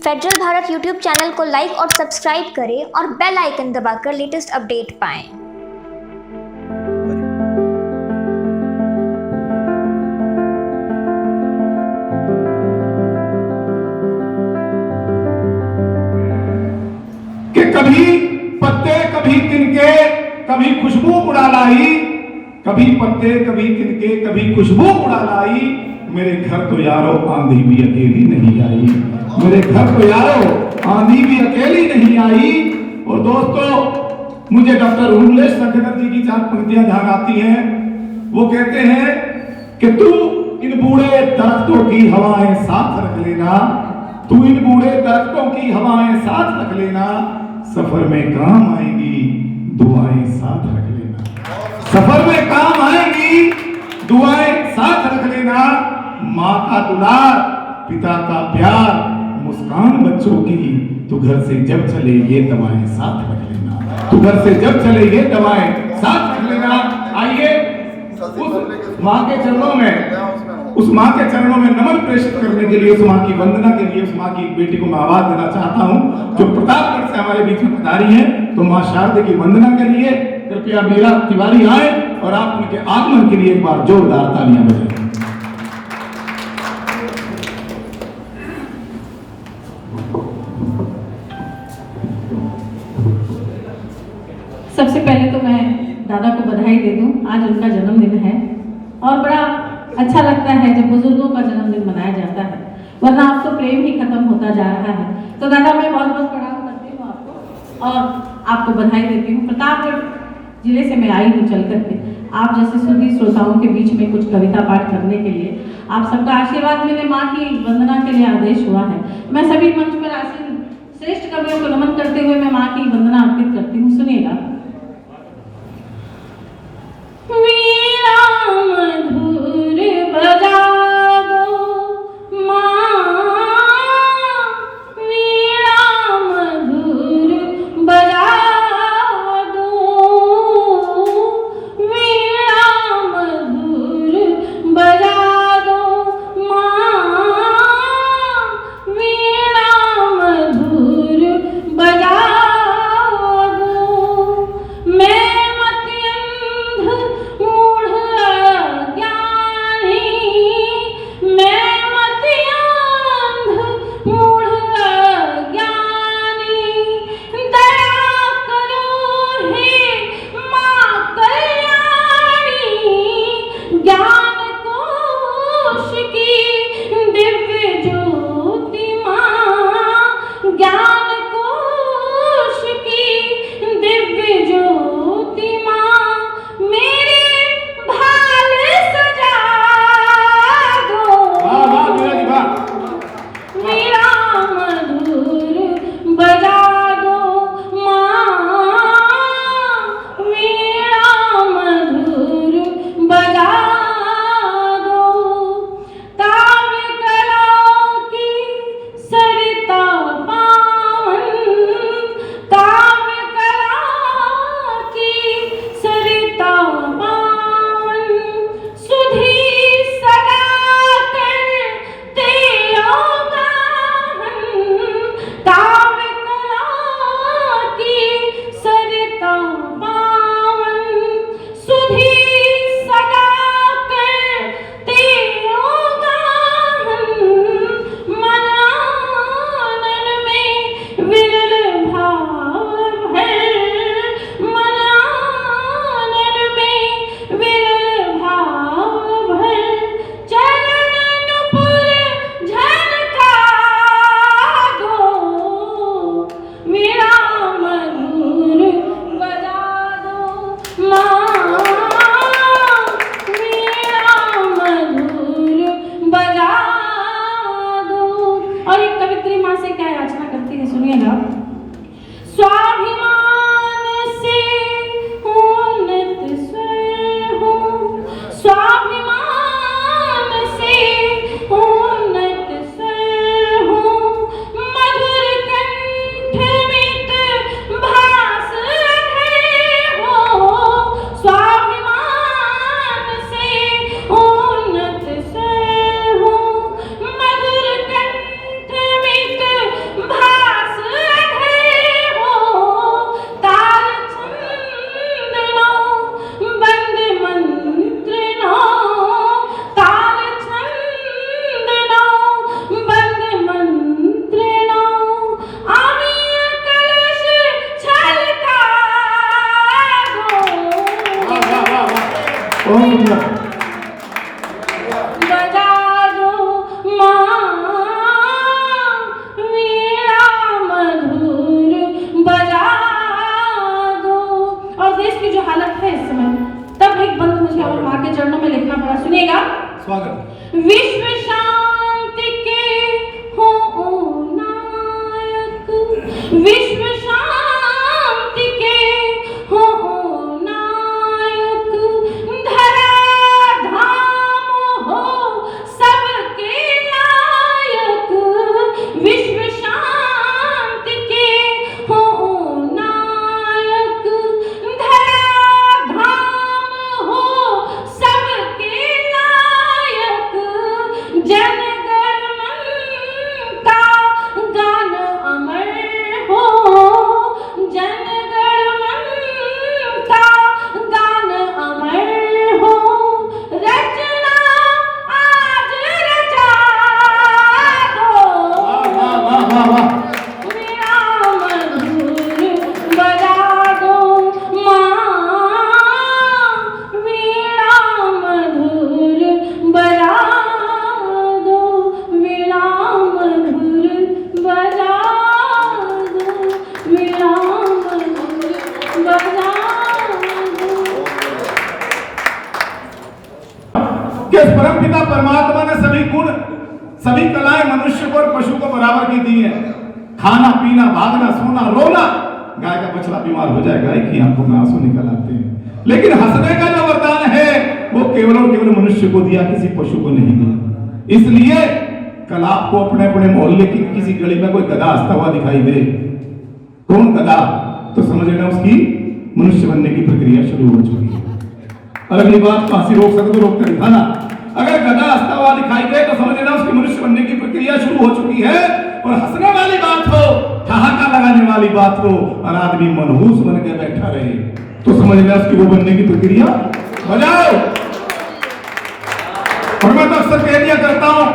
Federal Bharat YouTube channel को like और subscribe करें और बेल आइकन दबाकर लेटेस्ट अपडेट पाएं। कि कभी पत्ते कभी तिनके कभी खुशबू उड़ा लाई, कभी पत्ते कभी तिनके कभी खुशबू उड़ा लाई। मेरे घर तो यारो आंधी भी अकेली नहीं आई, मेरे घर तो यारो आंधी भी अकेली नहीं आई। और दोस्तों, मुझे डॉक्टर उल्लेश शंकर जी की 4 पंक्तियां ध्यान आती हैं। वो कहते हैं कि तू इन बूढ़े दरख्तों की हवाएं साथ रख लेना, तू इन बूढ़े दरख्तों की हवाएं साथ रख लेना, सफर में काम आएगी दुआएं साथ रख लेना, सफर में काम आएगी दुआएं साथ रख लेना। माँ का दुलार, पिता का प्यार, मुस्कान बच्चों की, तू घर से जब चले ये दवाएं साथ रख लेना, तू घर से जब चले ये दवाएं साथ रख लेना। आइए उस माँ के चरणों में, उस माँ के चरणों में नमन प्रेषित करने के लिए, उस माँ की वंदना के लिए, उस माँ की बेटी को मैं आवाज देना चाहता हूँ जो प्रतापगढ़ से हमारे बीच में पधारी है। तो माँ शारदे की वंदना के लिए कृपया मीरा तिवारी आए और आप उनके आगमन के लिए एक बार जोरदार तालियां बजाएं। सबसे पहले तो मैं दादा को बधाई दे दूं, आज उनका जन्मदिन है और बड़ा अच्छा लगता है जब बुजुर्गों का जन्मदिन मनाया जाता है, वरना अब तो प्रेम ही खत्म होता जा रहा है। तो दादा मैं बहुत बहुत प्रणाम करती हूँ आपको और आपको बधाई देती हूँ। प्रतापगढ़ जिले से मैं आई हूँ चल करके आप जैसे सुधी श्रोताओं के बीच में कुछ कविता पाठ करने के लिए। आप सबका आशीर्वाद मिले, माँ की वंदना के लिए आदेश हुआ है। मैं सभी मंच पर आसीन श्रेष्ठ कवियों को नमन करते हुए मैं माँ की वंदना अर्पित करती हूँ। सुनिएगा। वीणा मधुर बजा दो माँ, वीणा मधुर बजा दो, वीणा मधुर बजा दो माँ, वीणा मधुर बजा दो। मैं स्वागत। विश्व शांति के हो नायक, विश्व शांति के हो नायक, धरा धाम हो सबके लायक, विश्व शांति के हो नायक, धरा धाम हो सबके लायक, जनगण मन का गान अमर हो, जनगण मन का गान अमर हो, रचना आज रचा दो, मेरा मधुर बजा दो माँ, मेरा मधुर बजा दो, मेरा मधुर बजा दो, मेरा मधुर बजा दो। कि इस परमपिता परमात्मा ने सभी गुण, सभी कलाएं मनुष्य को और पशु को बराबर की दी है। खाना पीना, भागना, सोना, रोना। गाय का बछड़ा बीमार हो जाए, गाय की आंखों में आंसू निकल आते हैं, लेकिन हंसने का जो वरदान है वो केवल और केवल मनुष्य को दिया, किसी पशु को नहीं दिया। इसलिए कल आपको अपने अपने मोहल्ले की किसी गली में कोई गधा हंसता हुआ दिखाई दे, कौन गधा, तो समझ लेना उसकी मनुष्य बनने की प्रक्रिया शुरू हो चुकी है। और अगली बात फांसी रोक सके तो रोक कर दिखाना। अगर गधा हंसता हुआ दिखाई दे तो समझ लेना उसकी मनुष्य बनने की प्रक्रिया शुरू हो चुकी है। और हंसने वाली बात हो, ठहाका लगाने वाली बात हो और आदमी मनहूस बन के बैठा रहे तो समझ लेना उसकी वो बनने की प्रक्रिया बजाओ। और मैं तो अक्सर कह दिया करता हूं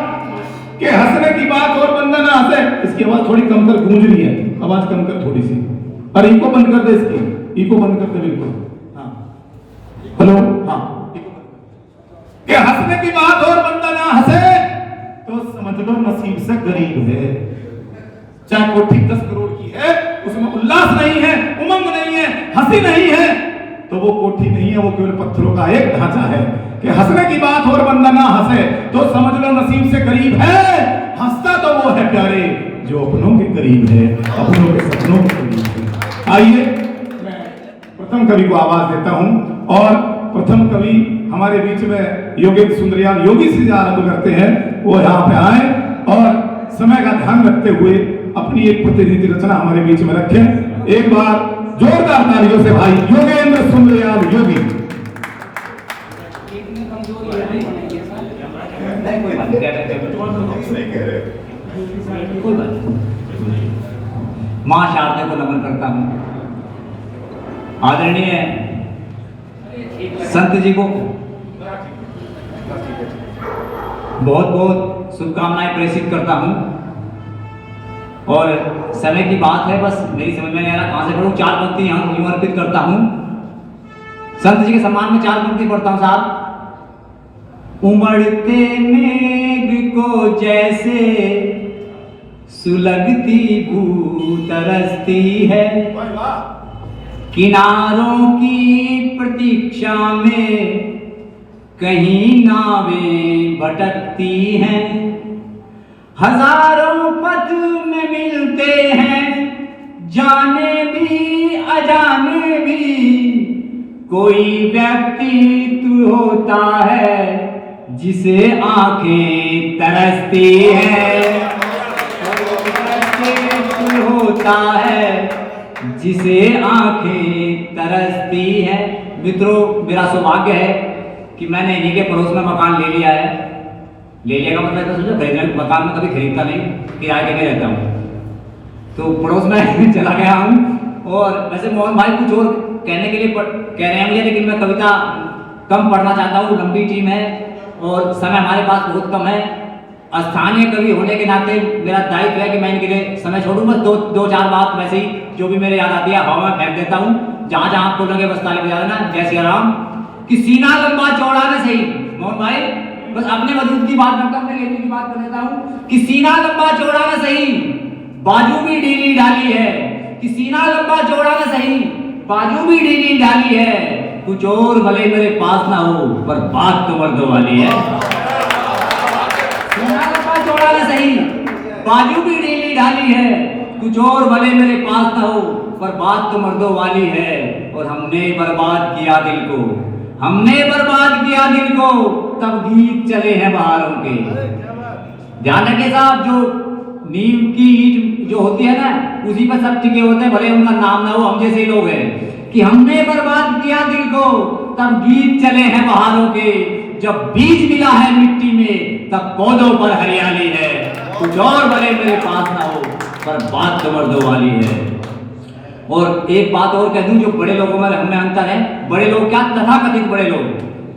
कि हंसने की बात और बंदा ना हंसे। इसकी आवाज थोड़ी कम कर, गूंज रही है, आवाज कम कर थोड़ी सी, और इको बंद कर दे, इसकी इको बंद कर दे बिल्कुल। हाँ, हेलो, हाँ, कि हंसने की बात और बंदा ना हंसे तो समझ लो नसीब से गरीब है। चाहे कोठी 10 करोड़ की है, उसमें उल्लास नहीं है, उमंग नहीं है, हंसी नहीं है, तो वो कोठी नहीं है, वो केवल पत्थरों का एक ढांचा है। कि हंसने की बात और बंदा ना हंसे तो समझ लो नसीब से गरीब है। हंसता तो वो है प्यारे जो अपनों के करीब है, अपनों के सपनों के करीब है। आइए मैं प्रथम कवि को आवाज देता हूं और प्रथम कवि हमारे बीच में योगेंद्र सुंदरयाल योगी से आरंभ करते हैं। वो यहाँ पे आए और समय का ध्यान रखते हुए अपनी एक प्रतिनिधि रचना हमारे बीच में रखें। एक बार जोरदार तालियों से भाई योगेंद्र सुंदरयाल योगी। मां शारदा को नमन करता हूं। आदरणीय संत जी को बहुत बहुत शुभकामनाएं प्रेषित करता हूं। और समय की बात है, बस मेरी समझ में नहीं आ रहा कहां से पढ़ूं। 4 पंक्ति यहाँ यूं अर्पित करता हूं। संत जी के सम्मान में 4 पंक्ति पढ़ता हूं साहब। उमड़ते मेघ को जैसे सुलगती बू तरसती है, किनारों की प्रतीक्षा में कहीं नावें भटकती हैं, हजारों पथ में मिलते हैं, जाने भी अजाने भी, कोई व्यक्तित्व होता है जिसे आंखें तरसती हैं, होता है जिसे आंखें तरसती हैं। मित्रों, मेरा सौभाग्य है कि मैंने इन्हीं के पड़ोस में मकान ले लिया है। ले लिया का मतलब तो सोचो खरीदने, मकान में कभी खरीदता नहीं, किराए के रहता हूँ, तो पड़ोस में चला गया हूँ। और वैसे मोहन भाई कुछ और कहने के लिए कह रहे हैं मुझे, लेकिन मैं कविता कम पढ़ना चाहता हूँ। लंबी टीम है और समय हमारे पास बहुत कम है। स्थानीय कवि होने के नाते मेरा दायित्व है कि मैं इनके लिए समय छोड़ूं। बस दो चार बात वैसे ही जो भी मेरे याद आती है हवा में फेंक देता हूँ। जहाँ जहाँ आपको लगे बस ताली बजा देना। जय श्री राम। कि सीना लंबा चौड़ा न सही, मोहन भाई बस अपने वजूद की बात करता हूँ, अपने लेने की बात कर देता हूँ। कि सीना लंबा चौड़ा न सही, बाजू भी ढीली ढाली है। कि सीना लंबा चौड़ा न सही, बाजू भी ढीली ढाली है। कुछ और भले मेरे पास ना हो, पर बात तो मर्दों वाली है। बाजू भी ढीली ढाली है, कुछ और भले मेरे पास ना हो, पर बात तो मर्दों वाली है। और हमने बर्बाद किया दिल को, हमने बर्बाद किया दिल को, तब गीत चले हैं बहारों के। ध्यान रखिए साहब, जो नीम की ईंट जो होती है ना, उसी पर सब टिके होते हैं, भले उनका नाम ना हो, हम जैसे लोग हैं। कि हमने बर्बाद किया दिल को, तब गीत चले हैं बहारों के। जब बीज मिला है मिट्टी में, तब पौधों पर हरियाली है। कुछ और भले मेरे पास ना हो, पर बात तो मर्दों वाली है। और एक बात और कह दूं, जो बड़े लोगों में हमें अंतर है, बड़े लोग क्या, तथाकथित बड़े लोग,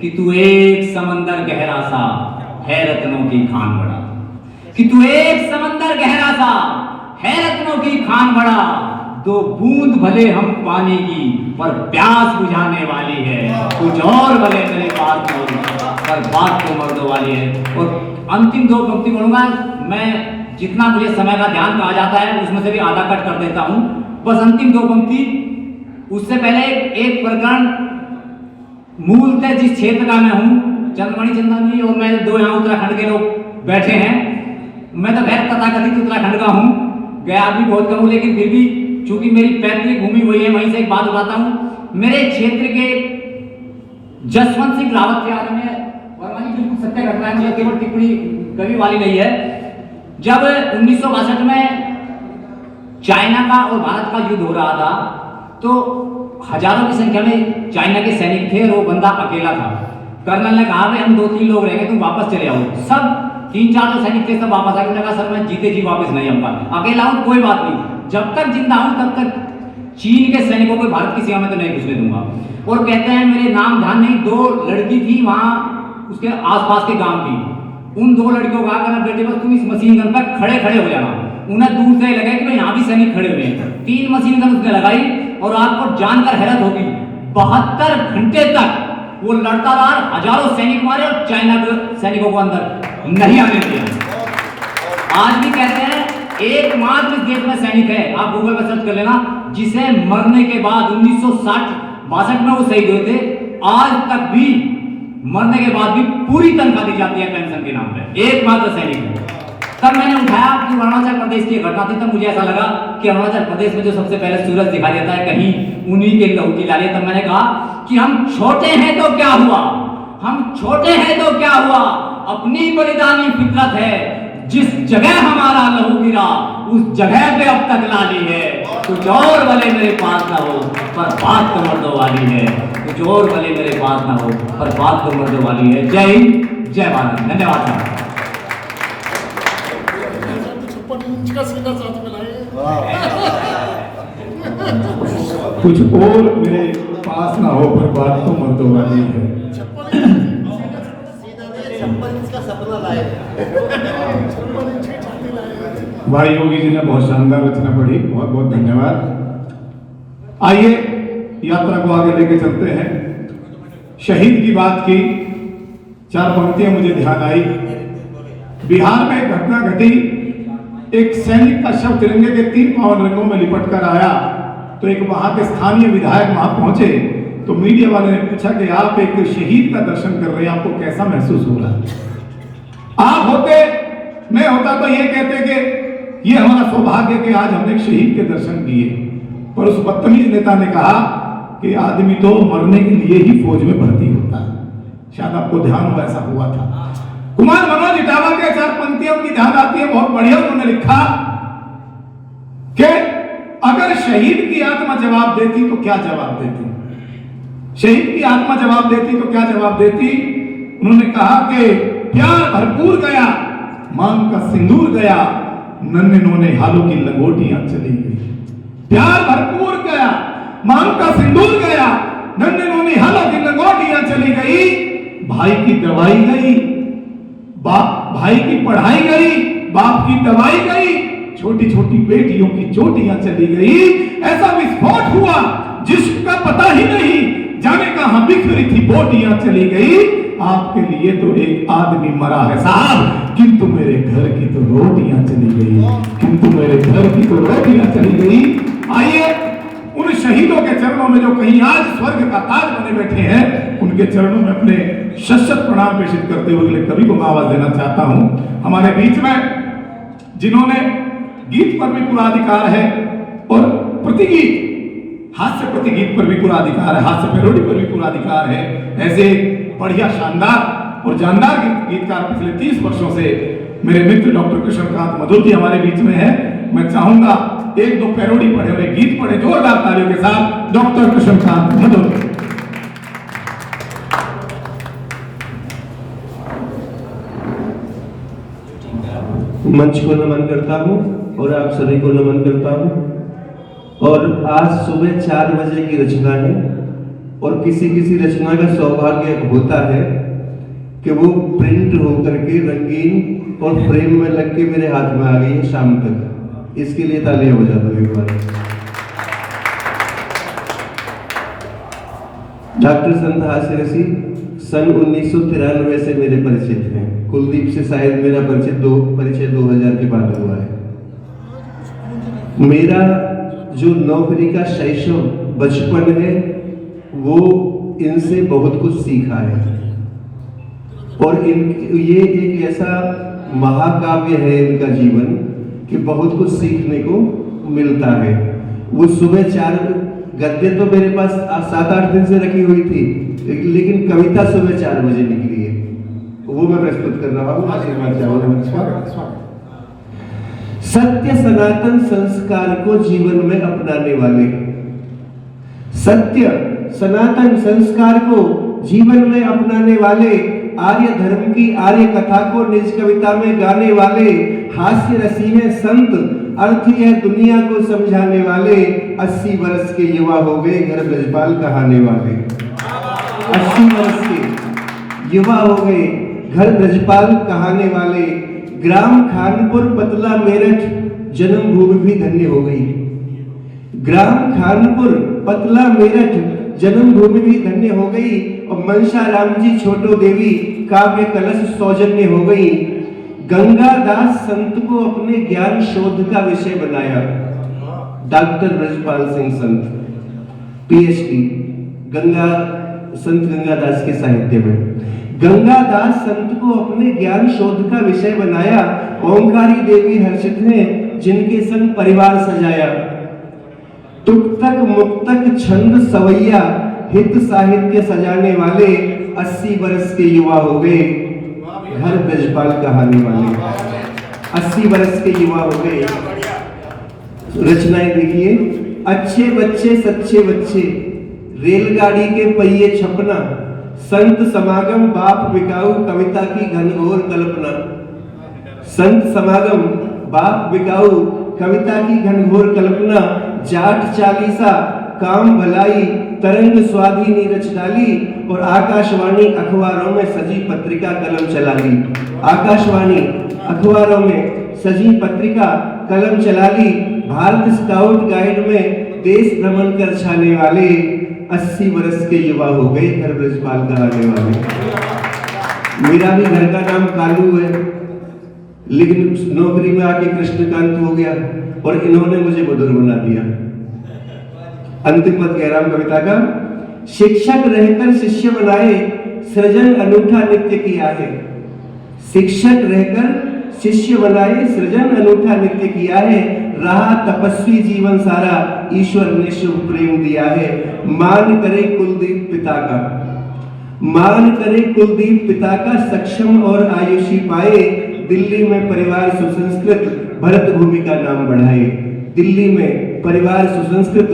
कि तू एक समंदर गहरा सा है रत्नों की खान बड़ा, कि तू एक समंदर गहरा सा है रत्नों की खान बड़ा। दो बूंद भले हम पानी की, पर प्यास बुझाने वाली है। कुछ और भले मेरे पास हो, पर बात तो मर्दों वाली है। और अंतिम दो पंक्ति पढ़ूंगा मैं, जितना मुझे समय का ध्यान कहा जाता है उसमें से भी आधा कट कर देता हूं, बस अंतिम दो पंक्ति। उससे पहले एक प्रकरण, मूलतः जिस क्षेत्र का मैं हूं, चंद्रमणि चंदन जी और मैं दो यहाँ उत्तराखंड के लोग बैठे हैं। मैं तो खैर तथाकथित उत्तराखंड का हूं, गया भी बहुत कम हूं, लेकिन फिर भी चूंकि मेरी पैतृक भूमि वही है, वहीं से एक बात बताता हूं। मेरे क्षेत्र के जसवंत सिंह रावत के बारे में वर्मा जी बिल्कुल सत्य घटना है, केवल टिप्पणी कभी वाली नहीं है। जब 1962 में चाइना का और भारत का युद्ध हो रहा था, तो हजारों की संख्या में चाइना के सैनिक थे और वो बंदा अकेला था। कर्नल ने कहा भाई हम 2-3 लोग रहेंगे, तुम वापस चले आओ। सब 3-4 जो सैनिक थे सब वापस आए। उन्होंने कहा सर मैं जीते जी वापस नहीं आऊंगा, अकेला हूं कोई बात नहीं, जब तक जिंदा हूं तब तक चीन के सैनिकों को भारत की सीमा में तो नहीं घुसने दूंगा। और कहते हैं, मेरे नाम ध्यान नहीं, 2 लड़की थी वहां उसके आसपास के गांव की। उन 2 लड़कियों को कहा बेटे बस तुम इस मशीन गन पर खड़े खड़े हो जाना। उन्हें दूर से लगा कि भाई यहाँ भी सैनिक खड़े हुए हैं। 3 मशीन गन उसने लगाई और आपको जानकर हैरत होगी, 72 घंटे तक वो लड़ता रहा, हजारों सैनिक मारे और चाइना के सैनिकों को अंदर नहीं आने दिया। आज भी कहते हैं एकमात्र इस देश में सैनिक है, आप गूगल पर सर्च कर लेना, जिसे मरने के बाद 1962 में वो शहीद हुए थे, आज तक भी मरने के बाद भी पूरी तनख्वाह दी जाती है पेंशन के नाम पे, एकमात्र सैनिक है। तब मैंने उठाया कि अरुणाचल प्रदेश की घटना थी, तब मुझे ऐसा लगा कि अरुणाचल प्रदेश में जो सबसे पहले सूरज दिखाई देता है, कहीं उन्हीं के लहू की लाली। तब मैंने कहा कि हम छोटे हैं तो क्या हुआ, हम छोटे हैं तो क्या हुआ, अपनी बलिदानी फितरत है, जिस जगह हमारा लहू गिरा उस जगह पे अब तक लाली है। कुछ और भले मेरे पास ना हो, पर बात तो मर्दों वाली है। कुछ और भले मेरे पास ना हो, पर बात तो मर्दों वाली है। जय हिंद, जय भारत, धन्यवाद साहब। कुछ और मेरे पास ना हो, पर बात तो मर्दों वाली है। भाई योगी जी ने बहुत शानदार रचना पढ़ी, बहुत बहुत धन्यवाद। आइए यात्रा को आगे लेके चलते हैं। शहीद की बात की, 4 पंक्तियां मुझे ध्यान आई। बिहार में एक घटना घटी, एक सैनिक का शव तिरंगे के 3 पावन रंगों में लिपट कर आया, तो एक वहां के स्थानीय विधायक वहां पहुंचे, तो मीडिया वाले ने पूछा कि आप एक शहीद का दर्शन कर रहे हैं, आपको कैसा महसूस हो रहा है? आप होते, मैं होता तो ये कहते कि ये हमारा सौभाग्य कि आज हमने एक शहीद के दर्शन किए। पर उस बदतमीज नेता ने कहा कि आदमी तो मरने के लिए ही फौज में भर्ती होता है। शायद आपको ध्यान हो, ऐसा हुआ था। कुमार मनोज इटावा के 4 पंक्तियों की ध्यान आती है, बहुत बढ़िया। उन्होंने लिखा कि अगर शहीद की आत्मा जवाब देती तो क्या जवाब देती, शहीद की आत्मा जवाब देती तो क्या जवाब देती। उन्होंने कहा कि प्यार भरपूर गया, मांग का सिंदूर गया, नन्हे नोने हालों की लंगोटियां चली गई। प्यार भरपूर गया, मांग का सिंदूर गया, नन्हे नोने हालों की लंगोटियां चली गई। भाई की दवाई गई, भाई की पढ़ाई गई, बाप की दवाई गई, छोटी छोटी बेटियों की चोटियां चली गई। ऐसा विस्फोट हुआ जिसका पता ही नहीं, जाने कहां बिखरी थी बोटियां चली गई। आपके लिए तो एक आदमी मरा है साहब, किंतु मेरे घर की तो रोटियां चली गई, किंतु मेरे घर की तो रोटियां चली गई। आइए उन शहीदों के चरणों में जो कहीं आज स्वर्ग का ताज बने बैठे हैं, उनके चरणों में अपने शत प्रणाम प्रेषित करते हुए अगले कवि को मैं आवाज देना चाहता हूं। हमारे बीच में जिन्होंने गीत पर भी पूरा अधिकार है और प्रतिगीत, हास्य प्रतिगीत पर भी पूरा अधिकार है, हास्य पैरोडी पर भी पूरा अधिकार है। ऐसे बढ़िया शानदार और जानदार गीतकार पिछले 30 वर्षों से मेरे मित्र डॉक्टर कृष्णकांत मधुर जी हमारे बीच में है। मैं चाहूंगा एक दो पैरोडी पढ़े और एक गीत पढ़े जोरदार तालियों के साथ डॉक्टर कृष्णकांत मधुर। मंच को नमन करता हूं और आप सभी को नमन करता हूं। और आज सुबह 4 बजे की रचना है और किसी किसी रचना का सौभाग्य होता है कि वो प्रिंट होकर के रंगीन और फ्रेम में लग के मेरे हाथ में आ गई है शाम तक। इसके लिए तालियां हो जाता है एक बार। डॉक्टर संत हास्य रसी सन 1993 से मेरे परिचित हैं। कुलदीप से शायद मेरा परिचय 2000 के बाद हुआ है। मेरा जो नौकरी का शैशव बचपन है वो इनसे बहुत कुछ सीखा है और ये एक ऐसा महाकाव्य है इनका जीवन कि बहुत कुछ सीखने को मिलता है। वो सुबह 4 गद्य तो मेरे पास 7-8 दिन से रखी हुई थी, लेकिन कविता सुबह 4 बजे निकली है, वो मैं प्रस्तुत कर रहा हूँ। आशीर्वाद चाहूंगा। सत्य सनातन संस्कार को जीवन में अपनाने वाले, सत्य सनातन संस्कार को जीवन में अपनाने वाले, आर्य धर्म की आर्य कथा को निज कविता में गाने वाले, हास्य रसी है संत, अर्थ यह दुनिया को समझाने वाले, 80 वर्ष के युवा हो गए घर ब्रजपाल कहाने वाले। 80 वर्ष के युवा हो गए घर ब्रजपाल कहाने वाले, ग्राम खानपुर पतला मेरठ जन्मभूमि भी धन्य हो गई। ग्राम खानपुर पतला मेरठ जन्मभूमि भी धन्य हो गई और मनसा राम जी छोटो देवी काव्य कलश सौजन्य हो गई। गंगा दास संत को अपने ज्ञान शोध का विषय बनाया। डॉक्टर ब्रजपाल सिंह संत पीएचडी संत गंगादास के साहित्य में। गंगादास संत को अपने ज्ञान शोध का विषय बनाया। ओंकारी देवी हर्षित हैं जिनके संग परिवार सजाया। तुक्तक मुक्तक छंद सवैया हित साहित्य सजाने वाले, 80 वर्ष के युवा हो गए घर ब्रजपाल कहाने वाले। 80 वर्ष के युवा हो गए। रचनाएं देखिए। अच्छे बच्चे सच्चे बच्चे, रेलगाड़ी के पहिए छपना, संत समागम बाप बिकाऊ कविता की घनघोर कल्पना। संत समागम बाप बिकाऊ कविता की घनघोर कल्पना, जाट चालीसा काम भलाई तरंग स्वाधीनी रच डाली और आकाशवाणी अखबारों में सजी पत्रिका कलम चला ली। आकाशवाणी अखबारों में सजी पत्रिका कलम चला ली। भारत स्काउट गाइड में देश भ्रमण कर छाने वाले, 80 वर्ष के युवा हो गए घर ब्रजपाल कहाने वाले। मेरा भी घर का नाम कालू है, लेकिन नौकरी में आके कृष्णकांत हो गया और इन्होंने मुझे मधुर बना दिया। अंतिम पद कह रहा हूं कविता का। शिक्षक रहकर शिष्य बनाए, सृजन अनूठा नित्य किया है। शिक्षक रहकर शिष्य बनाए, सृजन अनूठा नित्य किया है। रहा तपस्वी जीवन सारा, ईश्वर ने शुभ प्रेम दिया है। मान करे कुलदीप पिता का, मान करे कुलदीप पिता का, सक्षम और आयुषी पाए। दिल्ली में परिवार सुसंस्कृत, भरत भूमि का नाम बढ़ाए। दिल्ली में परिवार सुसंस्कृत,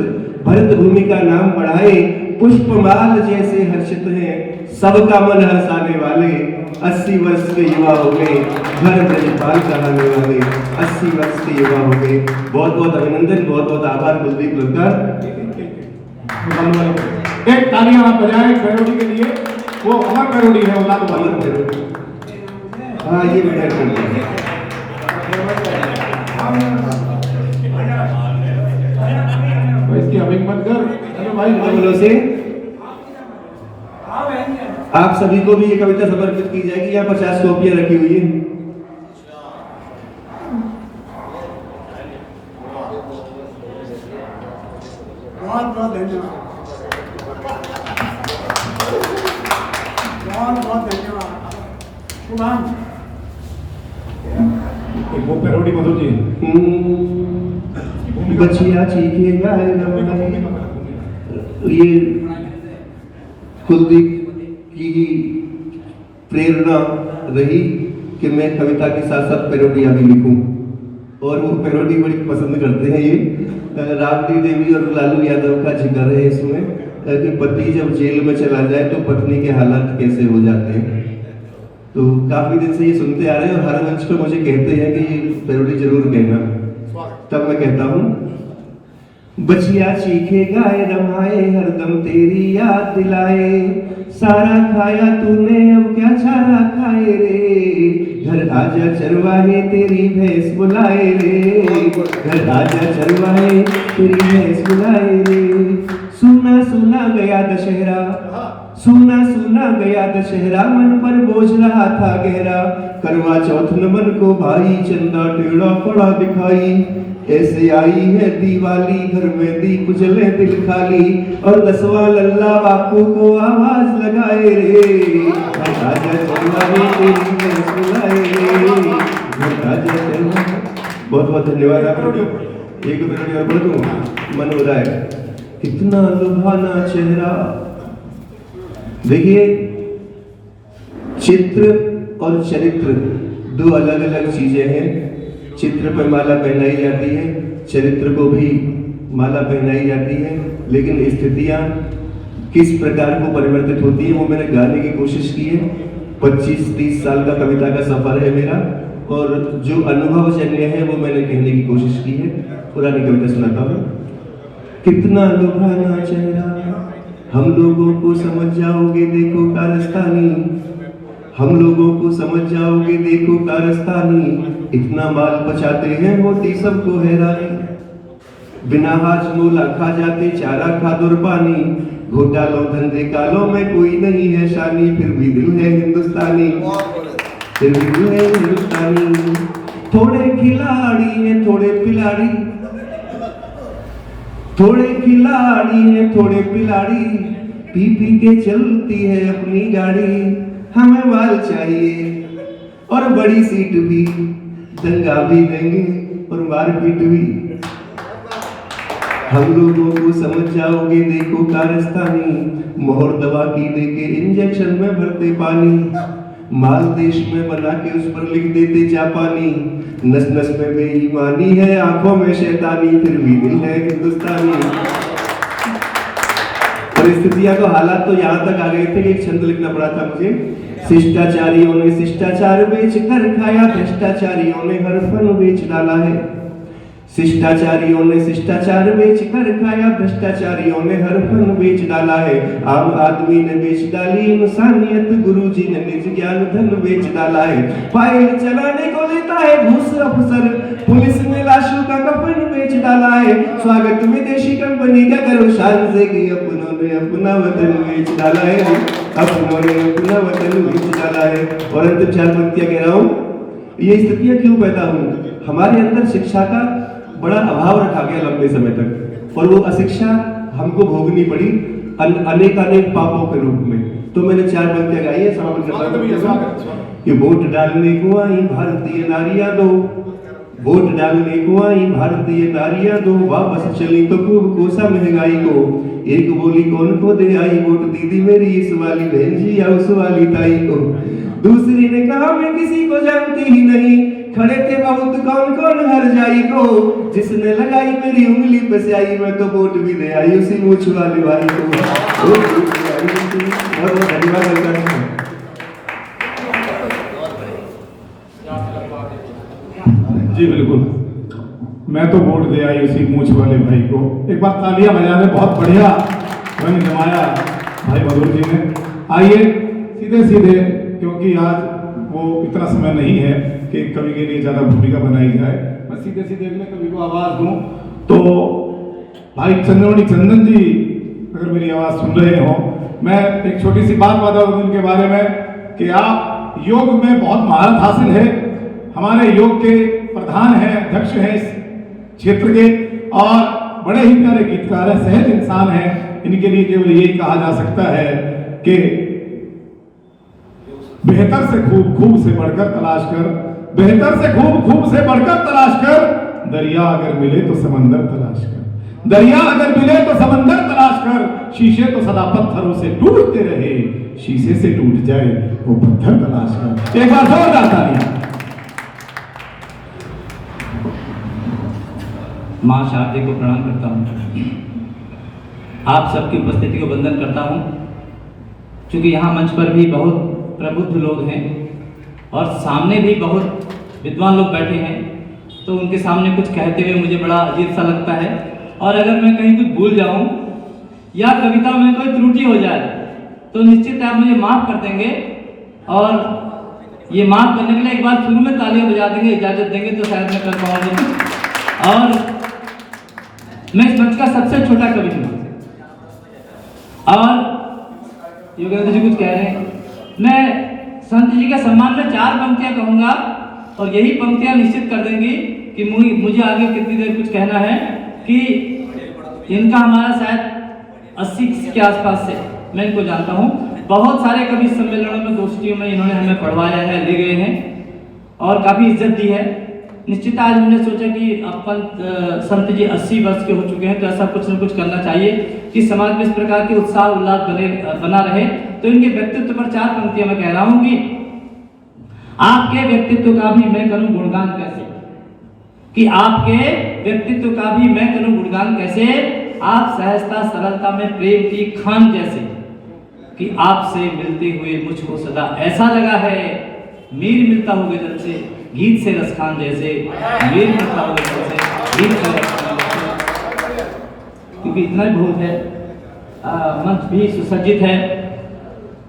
भरत भूमि का नाम बढ़ाए। पुष्पमाल जैसे हर्षित हैं, सबका मन हर्षाने वाले। 80 वर्ष के युवा हो गए घर ब्रजपाल कहाने वाले। 80 वर्ष के युवा हो गए। बहुत बहुत अभिनंदन, बहुत बहुत आभार कुलदीप लड़का। एक तालियां आप बजाएं पैरोडी के लिए। वो अमर पैरोडी है, औलाद अमर पैरोडी। हाँ ये बेटा कर दिया। इसकी हमिंग मत कर। हेलो भाई बोलो से आप सभी को भी ये कविता समर्पित की जाएगी। यहाँ 50 कॉपियां रखी हुई है। बहुत बहुत धन्यवाद, बहुत बहुत धन्यवाद। शुभम वो पैरोडी मधुर जी। बचिया चीखे गाए रमाए, ये कुलदीप की प्रेरणा रही कि मैं कविता के साथ साथ पैरोडियाँ भी लिखूं, और वो पैरोडी बड़ी पसंद करते हैं। ये राबड़ी देवी और लालू यादव का जिक्र है इसमें कि पति जब जेल में चला जाए तो पत्नी के हालात कैसे हो जाते हैं। तो काफी दिन से ये सुनते आ रहे हैं और हर मंच पे मुझे कहते हैं कि ये पैरोडी जरूर कहना, तब मैं कहता हूँ। बचिया चीखे गाए रमाए, हरदम तेरी याद दिलाए, सारा खाया तूने अब क्या चारा खाए रे, घर आजा चरवाहे तेरी भैंस बुलाए रे, घर आजा चरवाहे तेरी भैंस बुलाए रे। सुना सुना गया दशहरा, सुना सुना गया दशहरा, मन पर बोझ रहा था गहरा, करवा चौथ नमन को भाई चंदा टेढ़ा पड़ा दिखाई, ऐसे आई है दिवाली घर में दीप जले दिल खाली, और 10वां लल्ला बापू को आवाज लगाए रे, राजा चरवाहे तेरी भैंस बुलाए रे, राजा चरवाहे। बहुत बहुत धन्यवाद आप लोग। एक दो मिनट और पढ़ दूं, मन हो रहा है। कितना लुभाना चेहरा। देखिए, चित्र और चरित्र दो अलग अलग चीजें हैं। चित्र पर माला पहनाई जाती है, चरित्र को भी माला पहनाई जाती है, लेकिन स्थितियां किस प्रकार को परिवर्तित होती है वो मैंने गाने की कोशिश की है। 25-30 साल का कविता का सफर है मेरा, और जो अनुभवजन्य है वो मैंने कहने की कोशिश की है। पुरानी कविता सुनाता हूँ। कितना लुभाना चेहरा, हम लोगों को समझ जाओगे देखो कारस्तानी, हम लोगों को समझ जाओगे देखो कारस्तानी, इतना माल बचाते हैं होती सबको हैरानी, बिना हाजमोला खा जाते चारा खादर पानी, घोटालों धंधे कालों में कोई नहीं है शानी, फिर भी दिल है हिंदुस्तानी, फिर भी दिल है हिंदुस्तानी। थोड़े खिलाड़ी हैं थोड़े पिलाड़ी, थोड़े खिलाड़ी हैं थोड़े पिलाड़ी, पी पी के चलती है अपनी गाड़ी, हमें माल चाहिए और बड़ी सीट भी, दंगा भी देंगे और मारपीट भी, हम लोगों को समझ जाओगे देखो कारस्तानी, मोहर दवा की देके इंजेक्शन में भरते पानी, माल देश में बना के उस पर लिख देते जापानी, नस नस में बेईमानी है आंखों में शैतानी, फिर भी दिल है हिंदुस्तानी। परिस्थितियां तो हालात तो यहाँ तक आ गए थे कि एक छंद लिखना पड़ा था मुझे। शिष्टाचारियों ने शिष्टाचार बेच कर खाया, भ्रष्टाचारियों ने हर फन बेच डाला है, शिष्टाचारियों ने शिष्टाचार बेच कर खाया, भ्रष्टाचारियों ने हर फन बेच डाला है, आम आदमी ने बेच डाली इंसानियत, गुरुजी ने निज ज्ञान धन बेच डाला है, फाइल चलाने को लेता है घूस अफसर, पुलिस ने लाशों का कफन बेच डाला है, स्वागत विदेशी कंपनी का करो शान से कि अपनों ने अपना वतन बेच डाला है, अपनों ने अपना वतन बेच डाला है। और अंतिम 4 पंक्तियां कह रहा हूँ। ये स्थितियां क्यों पैदा हुई? हमारे अंदर शिक्षा का बड़ा अभाव रखा गया लंबे समय तक, और वो अशिक्षा हमको भोगनी पड़ी अनेक अनेक पापों के रूप में। तो मैंने 4 पंक्तियां गाई है, समापन करता हूं कि वोट डालने को आई भारतीय नारियां दो, वोट डालने को आई भारतीय नारियां दो, वापस चली तो खूब कोसा महंगाई को, एक बोली कौन को दे आई वोट दीदी मेरी, इस वाली बहन जी या उस वाली ताई को। दूसरी ने कहा मैं किसी को जानती ही नहीं, खड़े थे बहुत कौन कौन हर जाई को, जिसने लगाई मेरी उंगली पे स्याही, मैं तो वोट भी दे आई उसी मूछ वाले भाई को। बहुत धन्यवाद करता हूं। जी बिल्कुल, मैं तो वोट दे आई उसी मूछ वाले भाई को। एक बार तालियां बजा दें, बहुत बढ़िया रंग जमाया भाई मधुर जी ने। आइए सीधे सीधे, क्योंकि आज वो इतना समय नहीं है कि कवि के लिए ज्यादा भूमिका बनाई जाए, मैं सीधे सीधे मैं कवि को आवाज दूं। तो भाई चंद्रमणि चंदन जी अगर मेरी आवाज सुन रहे हो, मैं एक छोटी सी बात बता दूं उनके बारे में कि आप योग में बहुत महारत हासिल है, हमारे योग के प्रधान हैं, अध्यक्ष हैं इस क्षेत्र के, और बड़े ही प्यारे गीतकार हैं, सहज इंसान हैं। इनके लिए केवल यही कहा जा सकता है कि बेहतर से खूब, खूब से बढ़कर तलाश कर बेहतर से खूब से बढ़कर तलाश कर। दरिया अगर मिले तो समंदर तलाश कर, दरिया अगर मिले तो समंदर तलाश कर। शीशे तो सदा पत्थरों से टूटते रहे, शीशे से टूट जाए वो पत्थर तलाश कर। एक बार जोरदार तालियां। मां शारदे को प्रणाम करता हूँ, आप सबकी उपस्थिति को वंदन करता हूँ। क्योंकि यहाँ मंच पर भी बहुत प्रबुद्ध लोग हैं और सामने भी बहुत विद्वान लोग बैठे हैं, तो उनके सामने कुछ कहते हुए मुझे बड़ा अजीब सा लगता है। और अगर मैं कहीं कुछ भूल जाऊं या कविता में कोई त्रुटि हो जाए तो निश्चित आप मुझे माफ़ कर देंगे, और ये माफ़ करने के लिए एक बार शुरू में तालियां बजा देंगे, इजाज़त देंगे तो शायद मैं कर पाऊंगा। और मैं इस मंच का सबसे छोटा कवि हूँ। और योगेंद्र जी कुछ कह रहे हैं, मैं संत जी के सम्मान में 4 पंक्तियां कहूंगा और यही पंक्तियां निश्चित कर देंगी कि मुझे आगे कितनी देर कुछ कहना है। कि इनका हमारा शायद 80 के आसपास से मैं इनको जानता हूँ। बहुत सारे कवि सम्मेलनों में, गोष्ठियों में इन्होंने हमें पढ़वाया है, ले गए हैं और काफ़ी इज्जत दी है। निश्चित आज हमने सोचा कि अपन संत जी 80 वर्ष के हो चुके हैं, तो ऐसा कुछ न कुछ करना चाहिए कि समाज में इस प्रकार के उत्साह उल्लास बना रहे। तो इनके व्यक्तित्व पर 4 पंक्तियां मैं कह रहा हूँ कि आपके व्यक्तित्व का भी मैं करूं गुणगान कैसे, कि आपके व्यक्तित्व का भी मैं करूं गुणगान कैसे। आप सहजता सरलता में प्रेम की खान जैसे, कि आपसे मिलते हुए मुझको सदा ऐसा लगा है मीर मिलता हो गजल से गीत से रसखान जैसे, मीर मिलता हो गजल से गीत से रसखान जैसे। क्योंकि इतना ही बहुत है, मंच भी सुसज्जित है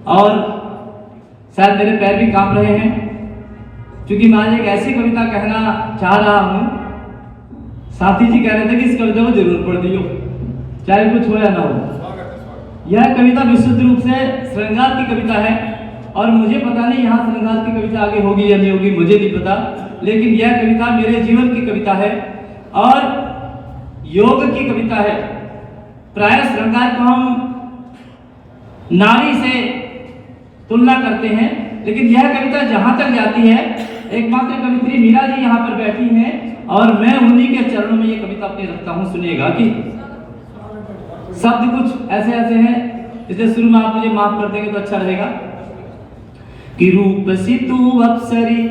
और शायद मेरे पैर भी कांप रहे हैं, क्योंकि मैं आज एक ऐसी कविता कहना चाह रहा हूँ। साथी जी कह रहे थे कि इस कविता को जरूर पढ़ दियो, चाहे कुछ हो या ना हो। यह कविता विशुद्ध रूप से श्रृंगार की कविता है और मुझे पता नहीं यहाँ श्रृंगार की कविता आगे होगी या नहीं होगी, मुझे नहीं पता, लेकिन यह कविता मेरे जीवन की कविता है और योग की कविता है। प्राय श्रृंगार को हम नारी से तुलना करते हैं, लेकिन यह कविता जहां तक जाती है, एकमात्र कवित्री मीरा जी यहाँ पर बैठी हैं और मैं उन्हीं के चरणों में ये कविता अपनी रखता हूँ। सुनिएगा कि शब्द कुछ ऐसे ऐसे हैं, इसलिए शुरू में आप मुझे माफ कर देंगे तो अच्छा रहेगा। कि रूप सी तू अप्सरी,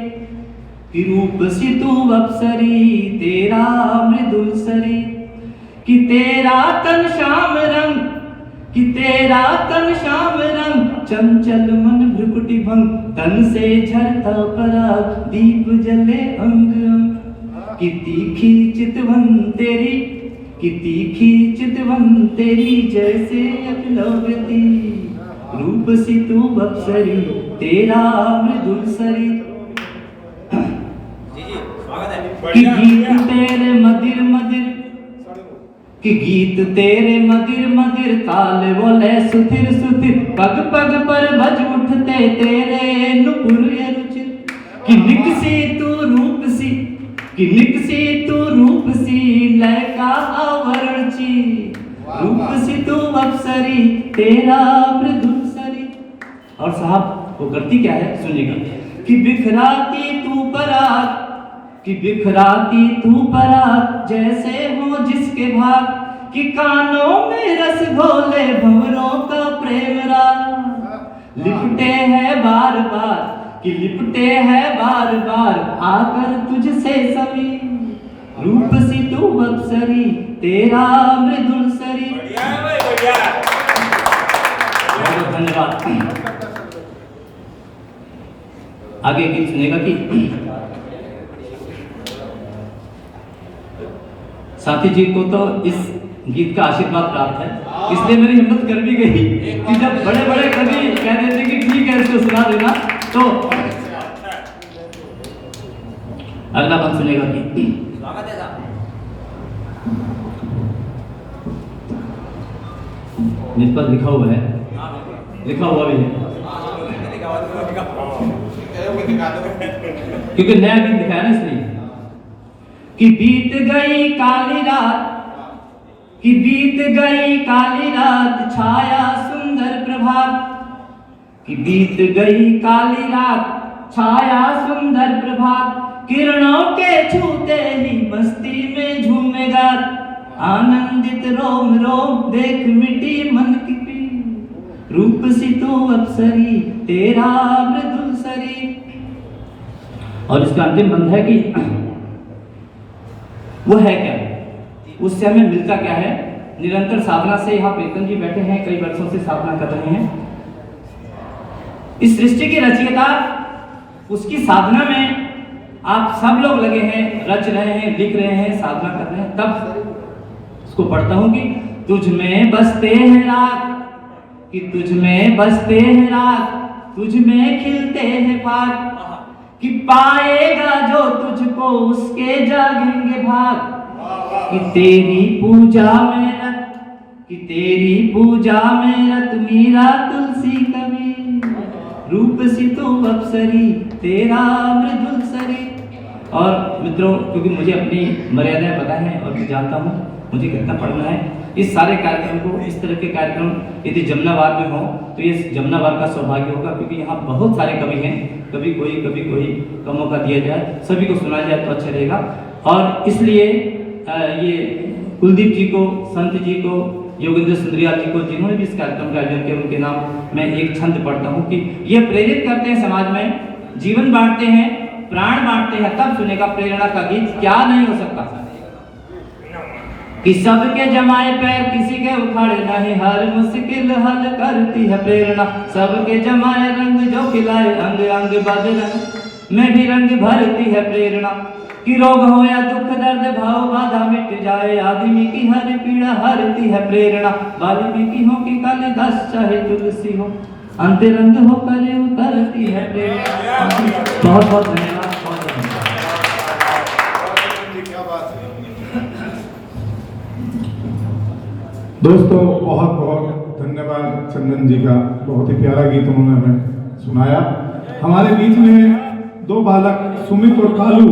कि रूप सी तू अप्सरी, तेरा मृदुल सरी, कि तेरा तन श्याम रंग, कि तेरा तन श्याम रंग, चंचल मन भ्रुकुटी भंग, तन से झरता पराग, दीप जले अंग अंग। कि तीखी चितवन तेरी, कि तीखी चितवन तेरी, जैसे अकलवती, रूप सी तू अप्सरी, तेरा मृदुल सरी। कि गीत तेरे मदिर मदिर, कि गीत तेरे मदिर मदिर, ताल बोले सुथिर सुथिर, पग पग पर बज उठते तेरे नुपुर रुचिर। कि निकसी तू रूप सी, कि निकसी तू रूप सी, लय का आवरण ची, रूप सी तू अप्सरी, तेरा मृदुल सरी। और साहब वो करती क्या है सुनिएगा। कि बिखराती तू पराग, कि बिखराती तू पराग, जैसे हो जिसके भाग, कि कानों में रस घोले भंवरों का प्रेम राग। लिपटे हैं बार बार, कि लिपटे हैं बार बार, आकर तुझसे सभी, रूप सी तू अप्सरी, तेरा मृदुल सरी। बहुत धन्यवाद। आगे गीत सुनेगा कि साथी जी को तो इस गीत का आशीर्वाद प्राप्त है, इसलिए मेरी हिम्मत कर भी गई कि जब बड़े बड़े कवि कह रहे थे कि ठीक है इसको सुना देना, तो अगला पद सुनेगा कि जिस पर लिखा हुआ है, लिखा हुआ भी है क्योंकि नया गीत दिखाया ना इसलिए। कि बीत गई काली रात, कि बीत गई काली रात, छाया सुंदर प्रभात, कि बीत गई काली रात, छाया सुंदर प्रभात, किरणों के छूते ही मस्ती में झूमेगा, आनंदित रोम रोम देख मिटी मन की पीर, रूप सी तू अप्सरी तेरा मृदुल शरीर। और इसका अंतिम बंध है कि वो है क्या, उससे हमें मिलता क्या है। निरंतर साधना से यहाँ प्रीतम जी बैठे हैं, कई वर्षों से साधना कर रहे हैं। इस सृष्टि की रचयिता, उसकी साधना में आप सब लोग लगे हैं, रच रहे हैं, लिख रहे हैं, साधना कर रहे हैं। तब उसको पढ़ता हूं कि तुझ में बसते हैं रात, कि तुझ में बसते हैं रात, तुझ में खिलते हैं पात, कि पाएगा जो तुझको उसके जागेंगे भाग, कि तेरी पूजा में रत, कि तेरी पूजा में रत मीरा तुलसी कबीर, रूप सी तू अप्सरी तेरा मृदुल शरीर। और मित्रों, क्योंकि मुझे अपनी मर्यादाएं पता है और मैं जानता हूँ मुझे कितना पढ़ना है, इस सारे कार्यक्रम को, इस तरह के कार्यक्रम यदि जमुनावार में हो तो ये जमुनावार का सौभाग्य होगा, क्योंकि यहाँ बहुत सारे कवि हैं, कभी कोई का मौका दिया जाए, सभी को सुना जाए तो अच्छा रहेगा। और इसलिए ये कुलदीप जी को, संत जी को, योगेंद्र सुंदरियाल जी को, जिन्होंने भी इस कार्यक्रम का आयोजन किया, उनके नाम मैं एक छंद पढ़ता हूँ कि ये प्रेरित करते हैं समाज में, जीवन बांटते हैं, प्राण बांटते हैं, तब सुनेगा प्रेरणा का गीत क्या नहीं हो सकता, कि सबके जमाए पैर किसी के उखाड़े नहीं, हर मुश्किल हल करती है प्रेरणा, सबके जमाए रंग जो खिलाए अंग अंग बदरंग में भी रंग भरती है प्रेरणा, कि रोग हो या दुख दर्द भाव बाधा मिट जाए, आदमी की हर पीड़ा हरती है प्रेरणा, वाल्मीकि हो कि कालिदास चाहे तुलसी हो, अंत रंग हो करे उतरती है प्रेरणा। बहुत बहुत धन्यवाद। दोस्तों बहुत बहुत धन्यवाद चंदन जी का, बहुत ही प्यारा गीत उन्होंने हमें सुनाया। हमारे बीच में दो बालक सुमित और कालू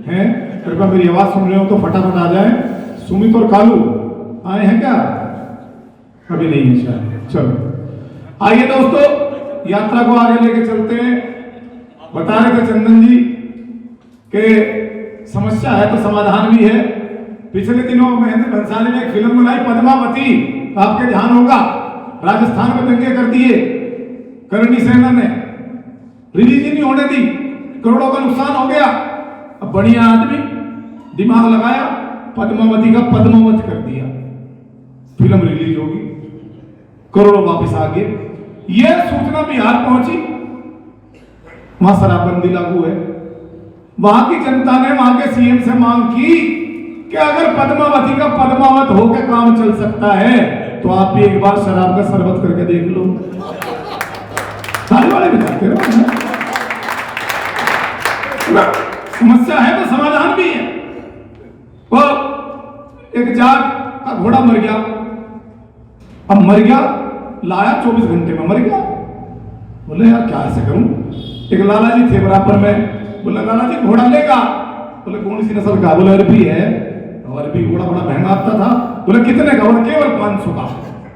हैं, कृपया मेरी आवाज सुन रहे हो तो फटाफट आ जाए। सुमित और कालू आए हैं क्या? अभी नहीं है शायद। चलो आइए दोस्तों, यात्रा को आगे लेके चलते हैं। बता रहे थे चंदन जी के समस्या है तो समाधान भी है। पिछले दिनों महेंद्र भंसाली ने एक फिल्म बनाई पद्मावती, आपके ध्यान होगा, राजस्थान में दंगे कर दिए करणी सेना ने, रिलीज ही नहीं होने दी, करोड़ों का नुकसान हो गया। अब बढ़िया आदमी दिमाग लगाया, पद्मावती का पद्मावत कर दिया, फिल्म रिलीज होगी, करोड़ों वापस आ गए। यह सूचना बिहार पहुंची, वहां शराबबंदी लागू है। वहां की जनता ने वहां के सीएम से मांग की कि अगर पद्मावती का पद्मावत होकर काम चल सकता है तो आप भी एक बार शराब का शरबत करके देख लो। ताली वाले भी जाते रहो। समस्या है तो समाधान भी है। वो एक जाट का घोड़ा मर गया, अब मर गया, लाया 24 घंटे में मर गया। बोले यार क्या ऐसे करूं? एक लाला जी थे बराबर में, बोले लाला जी घोड़ा लेगा? बोले कौन सी नस्ल का? बोले अरबी है। अरबी घोड़ा बड़ा महंगा आता था। बोले कितने का? बोले केवल 500 का।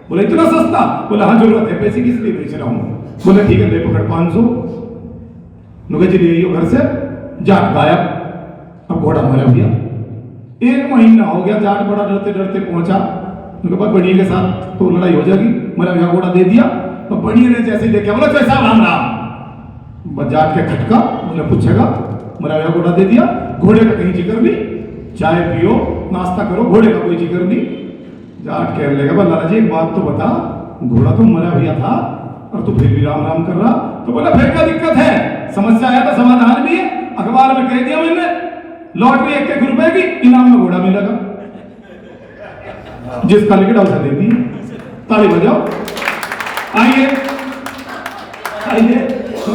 बोले इतना सस्ता? बोले हाँ जरूरत है, पैसे किस लिए बेच रहा हूं? बोले ठीक है ले पकड़ 500। नुके जी ले घर से, जाट गायब, अब घोड़ा मरा गया। 1 महीना हो गया, जाट बड़ा डरते डरते पहुंचा, बढ़िया के साथ तो लड़ाई हो जाएगी, मरा गया घोड़ा दे दिया। तो बढ़िया ने जैसे देखा, बोला कैसा राम राम, जाट के खटका, बोले पूछेगा, मरा गया घोड़ा दे दिया। घोड़े का कहीं जिक्र नहीं, चाय पियो नाश्ता करो, घोड़े का कोई जिक्र नहीं। जाट कह लेगा लाला जी एक बात तो बता, घोड़ा तो मरा गया था और तू फिर भी राम राम कर रहा। तो बोला फिर क्या दिक्कत है? समस्या है तो समाधान भी है। अखबार में कह दिया मैंने, लॉटरी 1 रुपए की, इनाम में घोड़ा मिलेगा, जिसका लिखा उसे दे दी। ताली बजाओ। आइए आइए,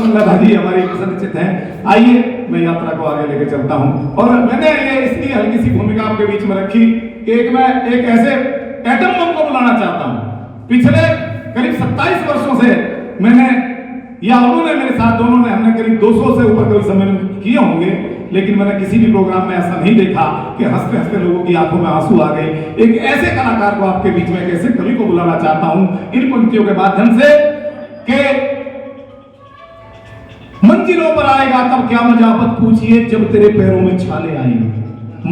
लता जी हमारी पसंद हैं। आइए मैं यात्रा को आगे लेके चलता हूं। और मैंने ये इसलिए हल्की सी भूमिका आपके बीच में रखी कि मैं एक ऐसे एटम बम को बुलाना चाहता हूं। पिछले करीब 27 वर्षों से मैंने या उन्होंने मेरे साथ, दोनों ने, हमने करीब 200 से ऊपर कभी सम्मेलन किए होंगे, लेकिन मैंने किसी भी प्रोग्राम में ऐसा नहीं देखा कि हंसते हंसते लोगों की आंखों में आंसू आ गए। एक ऐसे कलाकार को आपके बीच में, एक ऐसे कवि को बुलाना चाहता हूं इन पंक्तियों के माध्यम से कि मंच मंजिलों पर आएगा तब क्या मजा मत पूछिए जब तेरे पैरों में छाले आएंगे।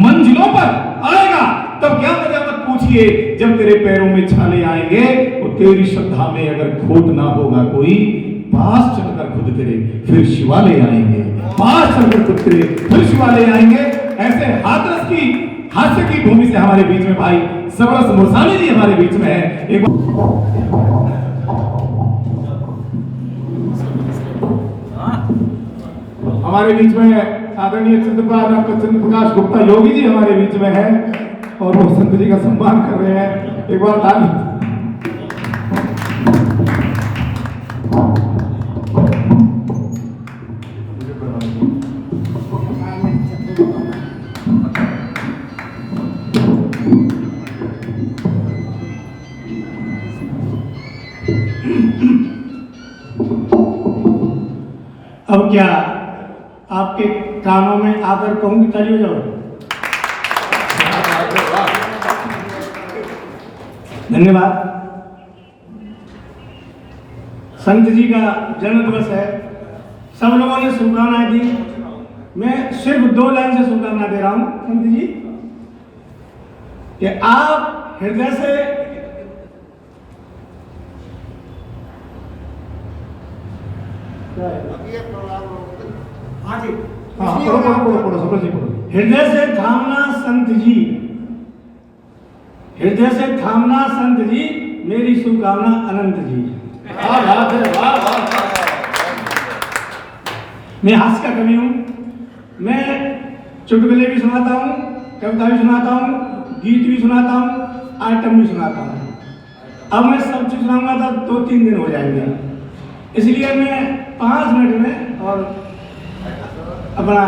मंजिलों पर आएगा तब क्या मजा मत पूछिए जब तेरे पैरों में छाले आएंगे। और तेरी श्रद्धा में अगर खोट ना होगा कोई, पास चलकर खुद तेरे फिर शिवालय आएंगे, पास चलकर खुद तेरे फिर शिवालय आएंगे। ऐसे हाथरस की हास्य की भूमि से हमारे बीच में भाई सबरस मुरसानी जी हमारे बीच में है। एक हमारे बीच में आदरणीय चंद्र प्रकाश गुप्ता योगी जी हमारे बीच में है और वो संत जी का सम्मान कर रहे हैं। एक बार ताली। अब क्या आपके कानों में आकर कहूंगी ताली हो जाओ। धन्यवाद। संत जी का जन्म दिवस है, सब लोगों ने शुभकामनाएं दी। मैं सिर्फ 2 लाइन से शुभकामना दे रहा हूं संत जी कि आप हृदय से हृदय से थामना संत जी, हृदय से थामना संत जी, मेरी शुभकामना अनंत जी। मैं हास्य का कवि हूं, मैं चुटकुले भी सुनाता हूं, कविता भी सुनाता हूं, गीत भी सुनाता हूं, आइटम भी सुनाता हूं। अब मैं सब चीज सुनाऊंगा तो 2-3 दिन हो जाएंगे, इसलिए मैं 5 मिनट में और अपना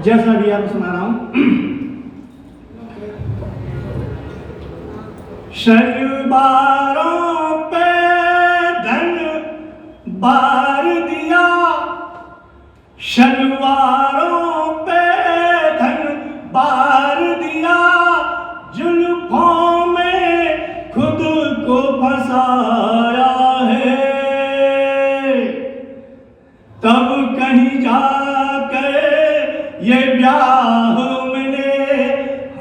जैसा भी आपको सुना रहा हूं। शलवारों पे धन बार दिया, शलवारों पे धन बार दिया, जुल्फों में खुद को फंसाया है, तब कहीं जाकर ये ब्याह मैंने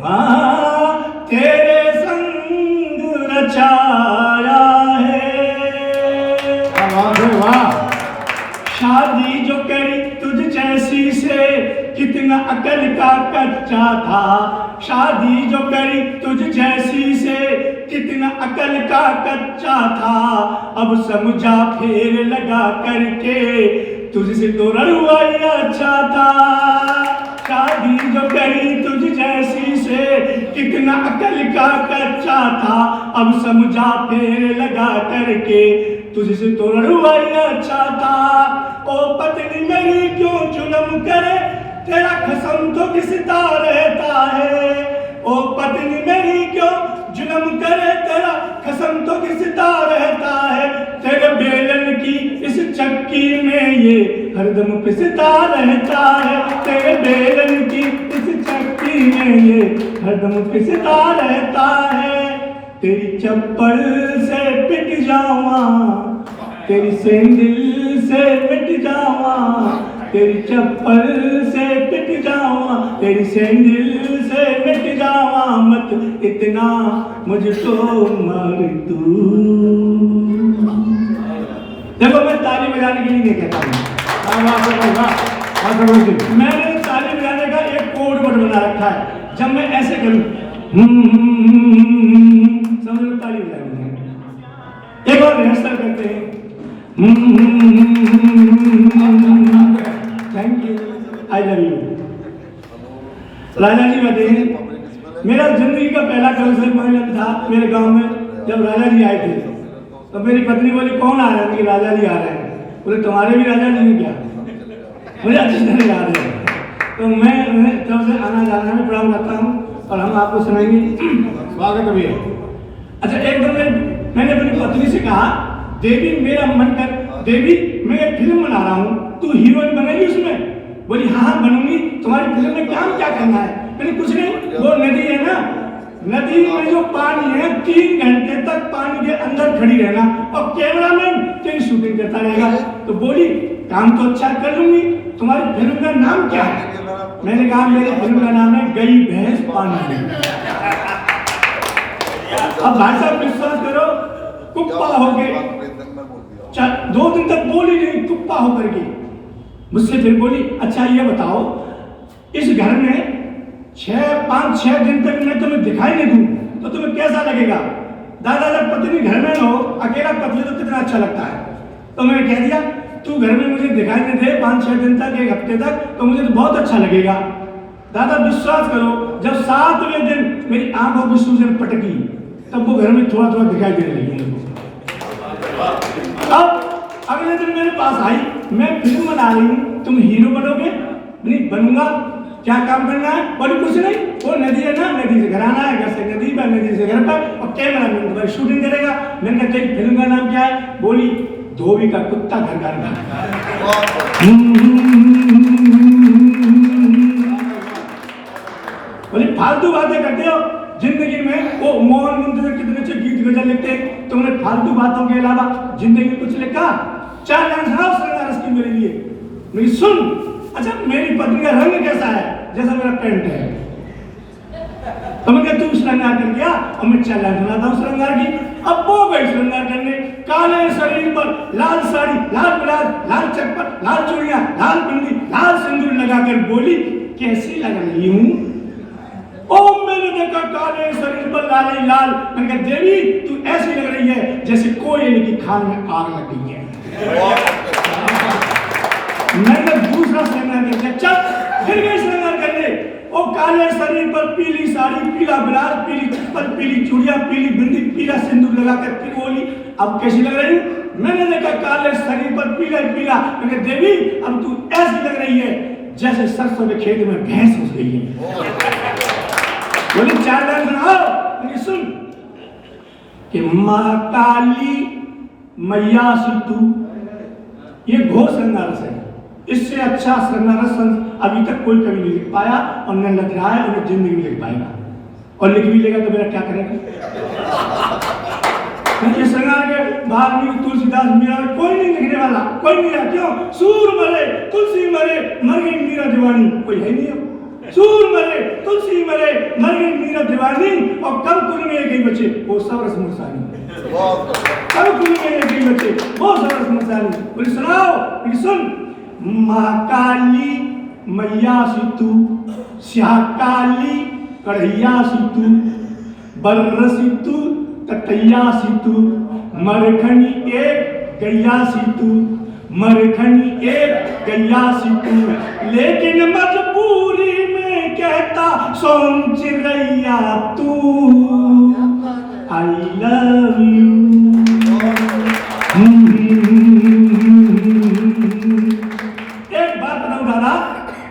हाँ तेरे संग रचाया है। वाह। शादी जो करी तुझ जैसी से कितना अकल का कच्चा था, शादी जो करी तुझ जैसी से कितना अकल का कच्चा था, अब समझा फेर लगा करके तुझसे तो रड़ुआ अच्छा था। शादी जो करी तुझ जैसी से कितना अकल का कच्चा था, अब समझा फेर लगा करके तुझसे तो रड़ुआ अच्छा था। ओ पत्नी मेरी क्यों जुल्म करे, तेरा कसम तो किसता रहता है। ओ पत्नी मेरी क्यों जुल्म करे, तेरा कसम तो किसता रहता है। तेरे बेलन की इस चक्की में ये हरदम पिसता रहता है, तेरे बेलन की इस चक्की में ये हरदम पिसता रहता है। तेरी चप्पल से पिट जावा, तेरी सैंडल से मिट जावा, तेरी चप्पल से पिट जावा, तेरी सैंडल से मिट जावा, मत इतना मुझको मार तू। देखो मैं ताली बजाने के लिए नहीं कहता हूँ, मैंने ताली बजाने का एक कोड वर्ड बना रखा है। जब मैं ऐसे करूँ समझ लो ताली बजानी। एक और रिहर्सल करते हैं। Thank you, I love you. Raja ji बताइए, मेरा जिंदगी का पहला कल्चर पॉइंट था मेरे गांव में, जब राजा जी आए थे तो मेरी पत्नी बोली कौन आ रहा है, राजा जी आ रहे हैं। बोले तुम्हारे भी राजा जी हैं क्या? मुझे अच्छी तरह याद है। तो मैं तब से आना जाना में प्रणाम करता हूँ और हम आपको सुनाएंगे। स्वागत है। अच्छा, एक दिन मैंने अपनी पत्नी से कहा, देवी मेरा मन कर, देवी मैं एक फिल्म बना रहा हूँ, तू हीरोइन बनेगी उसमें? बोली हाँ हाँ बनूंगी। तुम्हारी फिल्म में काम क्या करना है? मैंने कुछ नहीं, वो नदी है ना, नदी में जो पानी है 3 घंटे तक पानी के अंदर खड़ी रहना और कैमरामैन तेरी शूटिंग करता रहेगा। तो बोली काम तो अच्छा कर लूंगी, तुम्हारी फिल्म का नाम क्या है? मैंने कहा मेरी फिल्म का नाम है गई भैंस पानी में। अब भाई साहब विश्वास करो, कुप्पा हो गए, 2 दिन तक बोली नहीं, कुप्पा होकर के मुझसे फिर बोली, अच्छा ये बताओ इस घर में 5-6 दिन तक मैं तुम्हें दिखाई नहीं दूं तो तुम्हें कैसा लगेगा? दादा जब पत्नी घर में हो, अकेला पत्नी तो कितना अच्छा लगता है। तो मैंने कह दिया तू घर में मुझे दिखाई नहीं दे 5-6 दिन तक, 1 हफ्ते तक, तो मुझे तो बहुत अच्छा लगेगा। दादा विश्वास करो, जब 7वें दिन मेरी आंखों की सूजन पटकी तब वो घर में थोड़ा थोड़ा दिखाई देने लगी। अब अगले दिन मेरे पास आई, मैं फिल्म बना रही हूँ, तुम हीरो बनोगे? नहीं बनूंगा। क्या काम करना है? बोली कुछ नहीं, वो नदी है ना, नदी से घर आना है, घर से नदी पर, नदी से घर पर, और कैमरा मैन तुम्हारी शूटिंग करेगा। मैंने कहा तेरी फिल्म का नाम क्या है? बोली धोबी का कुत्ता घर का नाम। बोली फालतू बातें करते हो जिंदगी में। वो मोहन मुंतजर कितने अच्छे गीत गजल लिखते हैं, तुमने फालतू बातों के अलावा जिंदगी में कुछ लिखा? 4 लाइन सुनाओ श्रृंगार की मेरे लिए। मेरी सुन, अच्छा मेरी पत्नी का रंग कैसा है? जैसा मेरा पेंट है। तो मैं कहता तू श्रृंगार कर गया और मैं 4 लाइन सुनाता हूँ श्रृंगार की। अब वो गई श्रृंगार करने, काले शरीर पर लाल साड़ी, लाल ब्लाउज, लाल चप्पल, लाल चूड़ियां, लाल बिंदी, लाल सिंदूर लगाकर बोली कैसी लग रही हूँ? ओ मैंने देखा काले शरीर पर लाल ही लाल। मैंने कहा देवी तू ऐसी लग रही है जैसे कोयले की खान में आग लग गई है। मैंने दूसरा श्रृंगार कर दिया, चल फिर गई श्रृंगार करने। ओ काले शरीर पर पीली साड़ी, पीला ब्लाउज, पीली चप्पल, पीली चूड़ियां, पीली बिंदी, पीला सिंदूर लगाकर फिर बोली अब कैसी लग रही हूँ? मैंने देखा काले शरीर पर पीला ही पीला। मैंने देवी अब तू ऐसी लग रही है जैसे सरसों के खेत में भैंस घुस गई है। बोली 4 लाइन सुनाओ। सुन कि माँ काली मैया सिद्धू, ये घोष श्रृंगार है। इससे अच्छा श्रृंगार अभी तक कोई कभी नहीं लिख पाया और न लग रहा है और जिंदगी में लिख पाएगा। और लिख भी लेगा तो मेरा क्या करेगा? श्रृंगार के बाहर नहीं, तुलसीदास मीरा कोई नहीं लिखने वाला, कोई नहीं है। क्यों? सूर मरे तुलसी मरे, मर गई मीरा दीवानी, कोई है नहीं अब। सूर मरे तुलसी मरे, मर गई मीरा दीवानी, और कब कुल में एक ही बचे वो सब रस मुसानी। कब कुल में एक ही बचे वो सब रस मुसानी। बोले सुनाओ। सुन माँ काली मैया सितू, श्याह काली कढ़ैया सितू, बर्र सितू तटैया सितू, मरखनी एक गैया सितू, मरखनी एक गैया सितू, लेकिन मजबूरी में कहता सोन चिड़ैया तू आई लव यू। एक बात बताऊं दादा,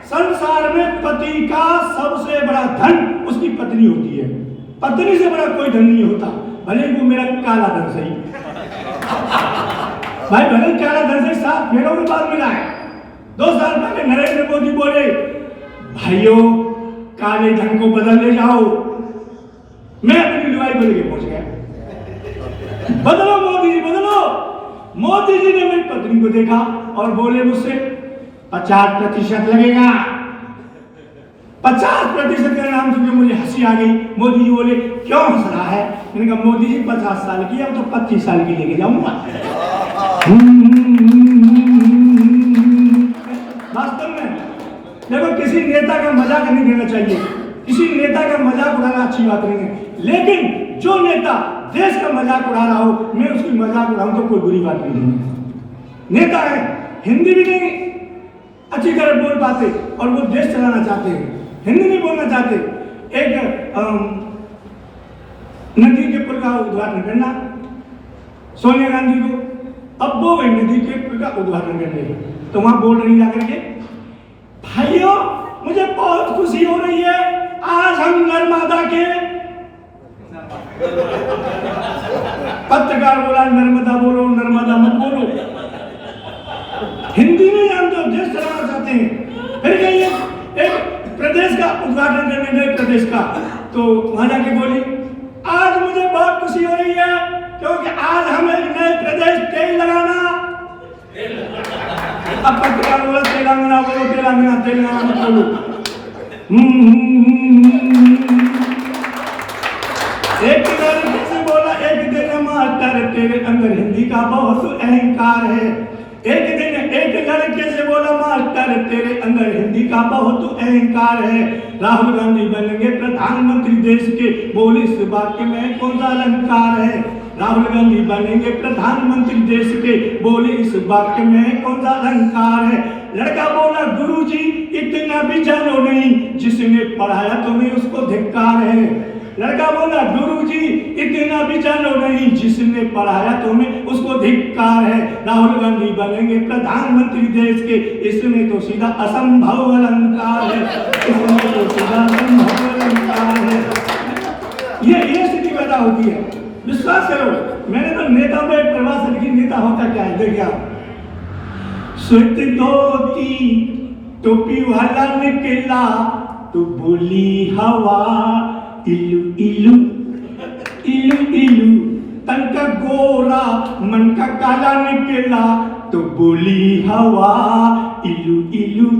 संसार में पति का सबसे बड़ा धन उसकी पत्नी होती है। पत्नी से बड़ा कोई धन नहीं होता, भले वो मेरा काला धन सही भाई, भले काला धन से 7 फेरों के बाद मिला है। 2 साल पहले नरेंद्र मोदी बोले भाइयों काले धन को बदल ले जाओ। मैं अपनी लुगाई को लेके पहुंच गया, बदलो मोदी जी बदलो। मोदी जी ने मेरी पत्नी को देखा और बोले मुझसे 50% लगेगा। 50% का नाम सुन के मुझे हंसी आ गई। मोदी जी बोले क्यों हंस रहा है? मैंने कहा मोदी जी 50 साल की, अब तो 25 साल की लेके जाऊंगा। वास्तव में देखो किसी नेता का मजाक नहीं देना चाहिए, किसी नेता का मजाक उड़ाना अच्छी बात नहीं है, लेकिन जो नेता देश का मजाक उड़ा रहा हो मैं उसकी मजाक उड़ाऊं तो कोई बुरी बात नहीं है। नेता है, हिंदी भी नहीं अच्छी तरह बोल पाते और वो देश चलाना चाहते हैं, हिंदी नहीं बोलना चाहते। एक नदी के पुल का उद्घाटन करना सोनिया गांधी को, अब वो गई नदी के पुल का उद्घाटन करने, तो वहां बोल रही जाकर के भाइयों मुझे बहुत खुशी हो रही है, आज हम नर्मदा के। पत्रकार बोला नर्मदा बोलो, नर्मदा मत बोलो, हिंदी नहीं जानते हो, देश चलाना चाहते हैं। फिर गई एक प्रदेश का उद्घाटन करने, नए प्रदेश का, तो वहां जाके बोली आज मुझे बहुत खुशी हो रही है क्योंकि आज हम एक नए प्रदेश तेल लगाना अब पत्रकार बोला तेलंगाना बोलो, तेलंगाना तेलंगाना मत बोलो। एक लड़के से बोला एक दिन मास्टर तेरे अंदर हिंदी का बहुत अहंकार है। एक दिन एक लड़के से बोला मास्टर तेरे अंदर हिंदी का बहुत अहंकार है। राहुल गांधी बनेंगे प्रधानमंत्री देश के, बोले इस वाक्य में कौन सा अलंकार है। राहुल गांधी बनेंगे प्रधानमंत्री देश के, बोले इस वाक्य में कौन सा अलंकार है। लड़का बोला गुरुजी इतना भी जानो नहीं, जिसने पढ़ाया तुम्हें उसको धिक्कार है। लड़का बोला गुरुजी इतना भी जानो नहीं, जिसने पढ़ाया तुम्हें उसको धिक्कार है। राहुल गांधी बनेंगे प्रधानमंत्री देश के, इसमें तो सीधा असंभव अलंकार है, इसमें तो सीधा असंभव अलंकार है। ये स्थिति पैदा होती है। विश्वास करो, मैंने तो नेता में एक प्रवास लिखी, नेता होता क्या है देखिए आप। स्वेत धोती टोपी वाला निकला तो बोली हवा इलू इलू इलू इलू, तन का गोरा मन का काला निकला तो बोली हवा इलू इलू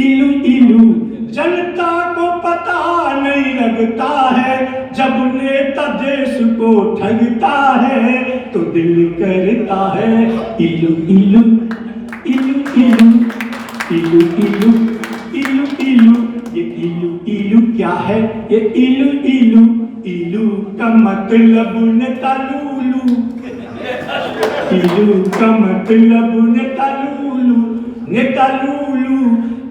इलू इलू। जनता को पता नहीं लगता है, जब नेता देश को ठगता है तो दिल करता है इलू इलू इलू इलू इलू इलू इलू इलू। ये इलू इलू क्या है, ये इलू इलू इलू का मतलब नेता लूलू, इलू का मतलब नेता लूलू। नेता लूलू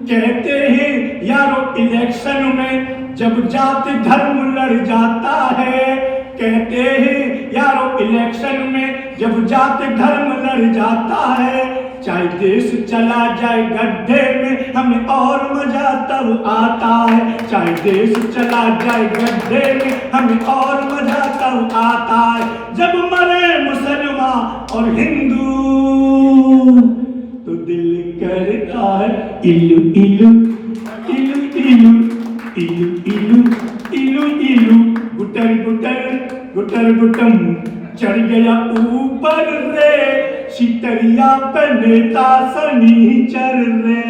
कहते हैं यारो इलेक्शन में जब जाति धर्म लड़ जाता है, कहते हैं यारो इलेक्शन में जब जाति धर्म लड़ जाता है, चाहे देश चला जाए गड्ढे में हमें और मजा तब आता है। चाहे देश चला जाए गड्ढे में हमें और मजा तब आता है, जब मरे मुसलमान और हिंदू तो दिल करता है इलू इलू इलू इलू इलू इलू इलू इलू। गुटर गुटर गुटर गुटम चढ़ गया ऊपर रे, सितरिया पे नेता सनीचर रे।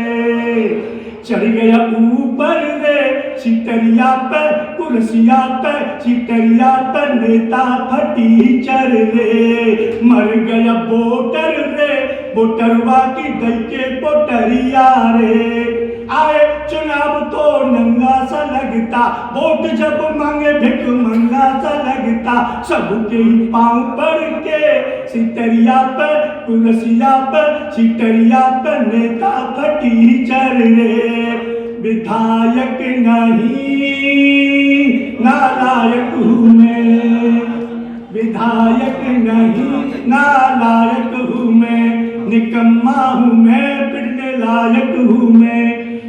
चढ़ गया ऊपर रे सितरिया पे, कुर्सिया पे सितरिया पे नेता फटीचर रे। मर गया वोटर रे, वोटरवा की दई के पोटरिया रे। आए चुनाव तो नंगा सा लगता, वोट जब मांगे भिख मंगा सा लगता। सबके ही पांव पड़ के सितरिया पे, कुर्सिया पे सितरिया पे नेता फटीचर रे। विधायक नहीं नालायक हूँ मैं, विधायक नहीं नालायक हूँ मैं। निकम्मा हूँ मैं, पिटने लायक हूँ मैं।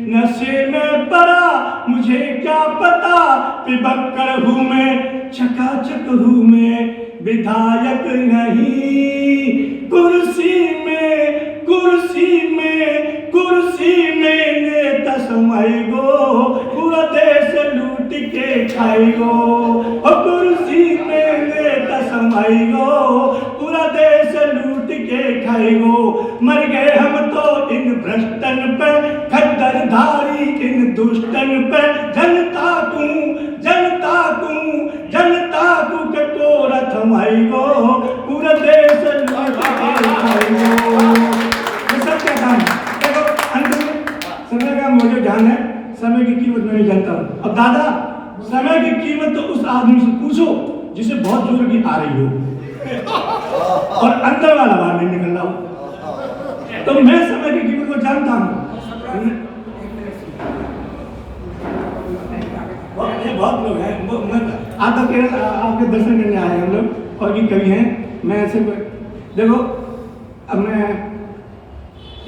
नशे में पड़ा मुझे क्या पता, पिबक्कर हूँ मैं, चकाचक हूँ मैं। विधायक नहीं कुर्सी में, कुर्सी में, कुर्सी में नेता समाएगो, पूरा देश लूट के खाएगो। और कुर्सी में नेता समाएगो, पूरा देश लूट के खाएगो। मर गए हम तो इन भ्रष्टन पे, खद्दरधारी इन दुष्टन पे। जनता को जनता को जनता को कटोरा थमाएगो, पूरा देश लूट के खाएगो। ये सब क्या काम है? देखो अंत में समय का मुझे ध्यान है, समय की कीमत मैं नहीं जानता हूँ। अब दादा समय की कीमत तो उस आदमी से पूछो जिसे बहुत जोर की आ रही हो और अंदर वाला बाहर नहीं निकल रहा हो। तो मैं समय की कीमत को जानता हूँ। बहुत लोग हैं, आप तो केरल आपके दर्शन करने आए हम लोग, और भी कवि हैं। मैं ऐसे देखो, अब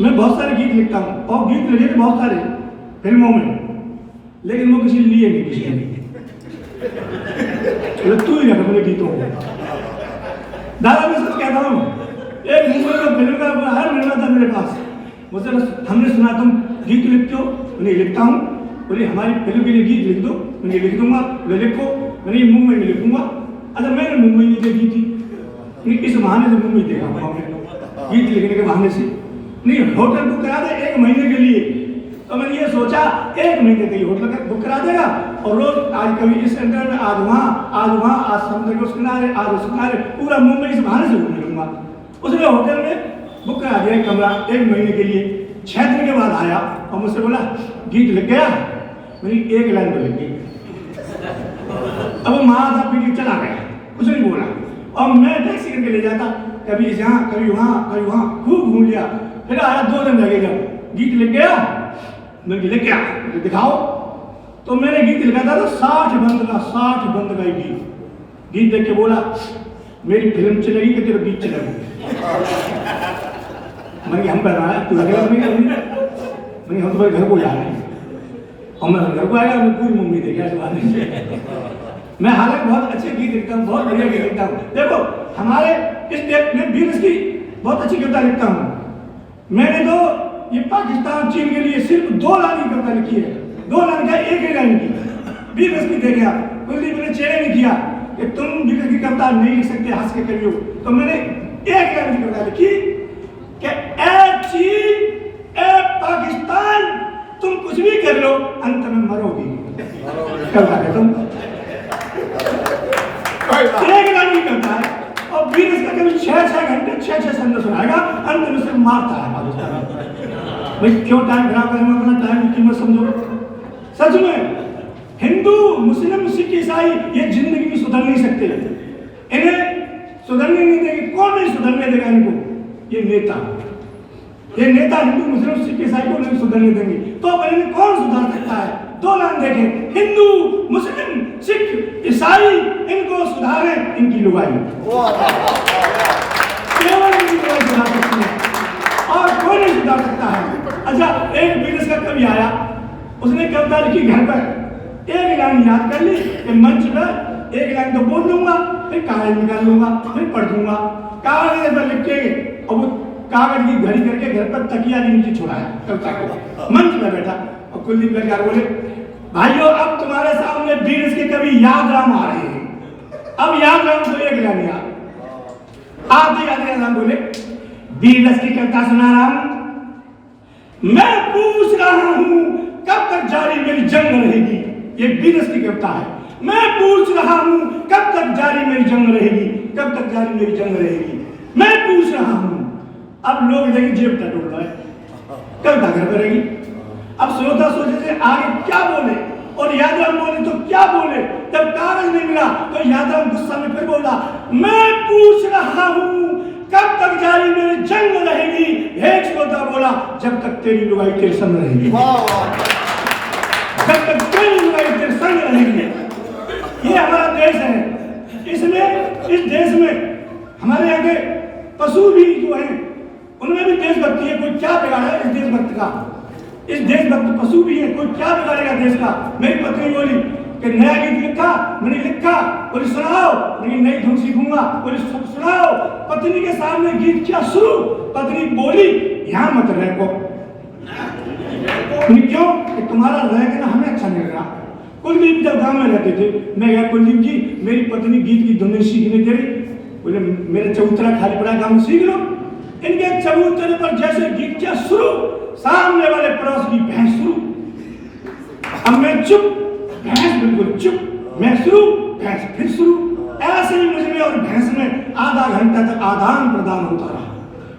मैं बहुत सारे गीत लिखता हूँ और गीत लिखे बहुत सारे फिल्मों में, लेकिन वो किसी लिए नहीं, किसी ने तू ही रख अपने गीतों को। दादा मैं सच कहता हूँ, एक मुंबई का फिल्म का हर निर्माता मेरे पास मुझसे हमने सुना तुम गीत लिखते हो, उन्हें लिखता हूँ। बोले हमारी फिल्म के लिए गीत लिख दो, मैं लिख दूंगा। वे लिखो, मैंने मुंबई में लिखूंगा। अच्छा मैंने मुंबई नहीं देखी थी, इस बहाने से मुंबई देखा गीत लिखने के बहाने से। नहीं होटल बुक करा दे 1 महीने के लिए। तो मैंने ये सोचा 1 महीने के लिए होटल बुक करा देगा और रोज आज कभी इस सेंटर में, आज वहाँ, आज समुद्र के उस किनारे, आज उस किनारे, पूरा मुंबई से बहाने से घूमने लूंगा। उसने होटल में बुक करा दिया कमरा 1 महीने के लिए। 6 दिन के बाद आया और मुझसे बोला गीत लिख गया। मेरी 1 लाइन तो लिख गई। अब वो माँ था पीछे चला गया, कुछ नहीं बोला और मैं टैक्सी करके ले जाता, कभी यहाँ कभी वहाँ खूब घूम लिया। फिर आया 2 दिन लगेगा, गीत लिख गया। मैं लिख गया दिखाओ। तो मैंने गीत लिखा था तो 60 बंद का गीत देख के बोला मेरी फिल्म चलेगी कि तेरा गीत चलेगा। मैंने हम बनाया तू लगेगा मैंने हम तुम्हारे घर को जा रहे हैं और मैं घर को आएगा मैं पूरी मूवी देखा इस बात से। मैं हालांकि बहुत अच्छे गीत लिखता हूँ, बहुत बढ़िया गीत लिखता हूँ। देखो हमारे इस देश में वीर की बहुत अच्छी कविता लिखता हूँ। मैंने तो ये पाकिस्तान चीन के लिए सिर्फ 2 लाइन की कविता लिखी है, 2 लाइन का 1 लाइन की। वीर की देखा कुलदीप ने चैलेंज किया कि तुम वीर की कविता नहीं लिख सकते, हंस के करियो। तो मैंने 1 लाइन की कविता लिखी कि ए चीन ए पाकिस्तान तुम कुछ भी कर लो अंत में मरोगी। कविता है तुम 1 लाइन की कविता है और वीर इसका कभी 6 घंटे 6 संदेश सुनाएगा, अंत में से मारता है पाकिस्तान। भाई क्यों टाइम खराब करें, अपना टाइम की कीमत समझो। सच में हिंदू मुस्लिम सिख ईसाई ये जिंदगी में सुधर नहीं सकते, इन्हें सुधरने नहीं देंगे। कौन नहीं सुधरने देगा इनको? ये नेता हिंदू मुस्लिम सिख ईसाई को नहीं सुधरने देंगे। तो अब इन्हें कौन सुधार सकता है? 2 लाइन देखें, हिंदू मुस्लिम सिख ईसाई इनको सुधारे, इनकी लुगाई केवल इनकी लुगाई सुधार सकती है और कोई नहीं सुधार सकता है। अच्छा एक बिजनेस का कवि आया, उसने कविता लिखी घर पर, 1 लाइन याद कर ली कि मंच पर 1 लाइन तो बोल लूंगा, फिर कागज निकाल लूंगा, फिर पढ़ दूंगा। कागज पर लिख के और वो कागज की घड़ी करके घर पर तकिया के नीचे छोड़ाया कविता को। मंच पर बैठा और कुलदीप गंगार बोले भाइयों अब तुम्हारे सामने बिजनेस के कवि याद राम आ रहे हैं। अब याद राम को 1 लाइन याद आते याद राम बोले बिजनेस की कविता सुना रहा हूं, मैं पूछ रहा हूं कब तक जारी मेरी जंग रहेगी। ये बिजनेस की कविता है। मैं पूछ रहा हूं कब तक जारी मेरी जंग रहेगी, कब तक जारी मेरी जंग रहेगी, मैं पूछ रहा हूं। अब लोग देखिए जेब टटोल रहा है, कविता घर करेगी। अब श्रोता सोचे थे आगे क्या बोले और यादराम बोले तो क्या बोले। जब कागज नहीं मिला तो यादराम गुस्सा में फिर बोला मैं पूछ रहा हूं कब तक जारी मेरी जंग रहेगी। एक श्रोता बोला जब तक तेरी लुगाई तेरे संग रहेगी, जब तक तेरी लुगाई तेरे संग रहेगी। ये हमारा देश है, इसमें इस देश में हमारे यहाँ के पशु भी जो है उनमें भी देशभक्ति है। कोई क्या बिगाड़ा है इस देशभक्त का? इस देशभक्त पशु भी है, कोई क्या बिगाड़ेगा देश का? मेरी पत्नी बोली कि नया गीत लिखा, मैंने लिखा, बोली सुनाओ, मेरी नई धुन सीखूंगा, बोली सुनाओ। पत्नी के सामने गीत क्या शुरू, पत्नी बोली यहाँ मत रह को। क्यों? कि तुम्हारा रहना हमें अच्छा नहीं लग रहा। कुलदीप जब गांव में रहते थे, मैं गया कुलदीप जी मेरी पत्नी गीत की धुन सीखने दे रही। बोले मेरे चबूतरा खाली पड़ा, गांव सीख लो। इनके चबूतरे पर जैसे गीत क्या शुरू, सामने वाले पड़ोस की भैंस शुरू। अब मैं चुप, भैंस बिल्कुल चुप, मैं शुरू, भैंस फिर शुरू। ऐसे ही मुझमें और भैंस में आधा घंटा तक आदान प्रदान होता रहा।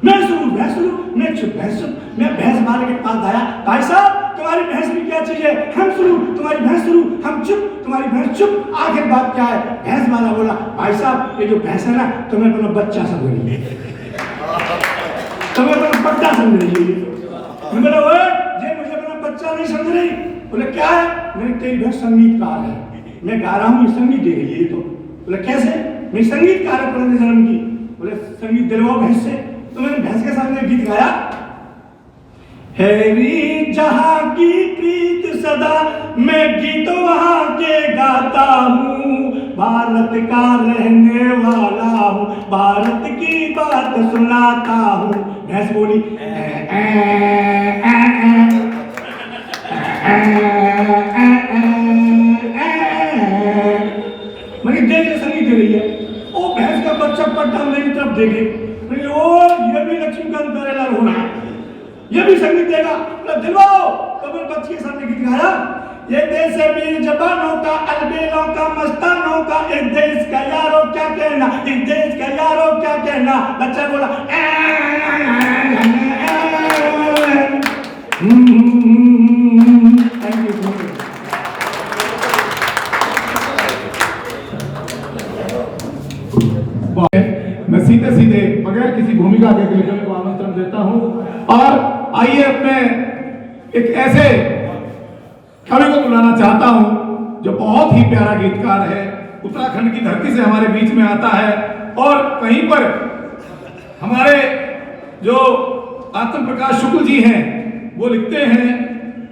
मैं शुरू, भैंस शुरू, मैं चुप, भैंस चुप। मैं भैंस वाले के पास आया, भाई साहब तुम्हारी भैंस की क्या चीज है? हम शुरू, तुम्हारी भैंस शुरू, हम चुप, तुम्हारी भैंस चुप। आखिर बात क्या है? भैंस वाला बोला भाई साहब ये जो भैंस है ना तुम्हें अपना बच्चा समझ लीजिए, तुम्हें अपना पट्टा समझ लीजिए। मैं बोला ओए ये मुझे अपना बच्चा नहीं समझ रही। बोले क्या है? मैंने तेरी भैंस संगीतकार है, मैं गा रहा हूँ ये संगीत दे रही है। तो बोले कैसे? मैं संगीतकार है पुराने जन्म की। बोले संगीत दिलवाओ भैंस से। तो मैंने भैंस के सामने गीत गाया, हैरी जहां की प्रीत सदा मैं गीत वहां के गाता हूँ, भारत का रहने वाला हूँ, भारत की बात सुनाता हूँ। भैंस बोली मैंने देख संगीत दे रही है। ओ भैंस का बच्चा पट्टा मेरी तरफ देखे, ओ ये भी लक्ष्मीकांत प्यारेलाल होना है। ये भी संगीत देगा। दिलवाओ कमर बच्ची के सामने गीत गाया। ये देश है वीर जवानों का, अलबेलों का, मस्तानों का, इस देश का यारो क्या कहना, इस देश का यारो क्या कहना। बच्चा बोला थैंक यू। मैं सीधे सीधे बगैर किसी भूमिका के लेखन को आमंत्रण देता हूं और आइए अपने एक ऐसे कवि को बुलाना चाहता हूं जो बहुत ही प्यारा गीतकार है, उत्तराखंड की धरती से हमारे बीच में आता है और कहीं पर हमारे जो आत्म प्रकाश शुक्ल जी हैं वो लिखते हैं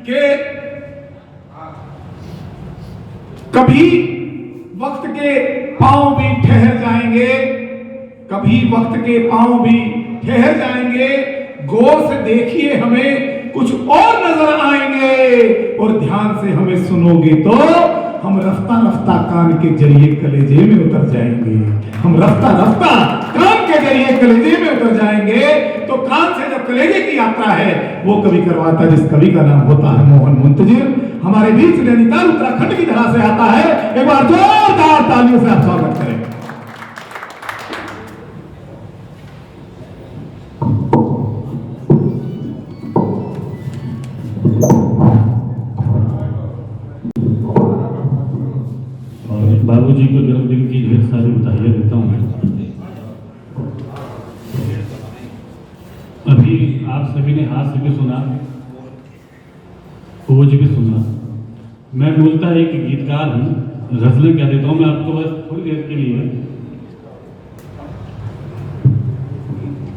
कि कभी वक्त के पांव भी ठहर जाएंगे, कभी वक्त के पांव भी ठहर जाएंगे, गौर से देखिए हमें कुछ और नजर आएंगे और ध्यान से हमें सुनोगे तो हम रफ्ता रफ्ता कान के जरिए कलेजे में उतर जाएंगे, हम रफ्ता रफ्ता कान के जरिए कलेजे में उतर जाएंगे। तो कान से जब कलेजे की यात्रा है वो कवि करवाता है, जिस कवि का नाम होता है मोहन मुंतजिर, हमारे बीच नैनीताल उत्तराखंड की धरा से आता है। एक बार जोरदार तालियों से आप स्वागत करें। बाबूजी को जन्मदिन की ढेर सारी बधाइयाँ देता हूँ। अभी आप सभी ने हाथ से भी सुना, ओज भी सुना। मैं मूलतः एक गीतकार हूँ, गजलें कह देता हूँ मैं आपको बस थोड़ी देर के लिए।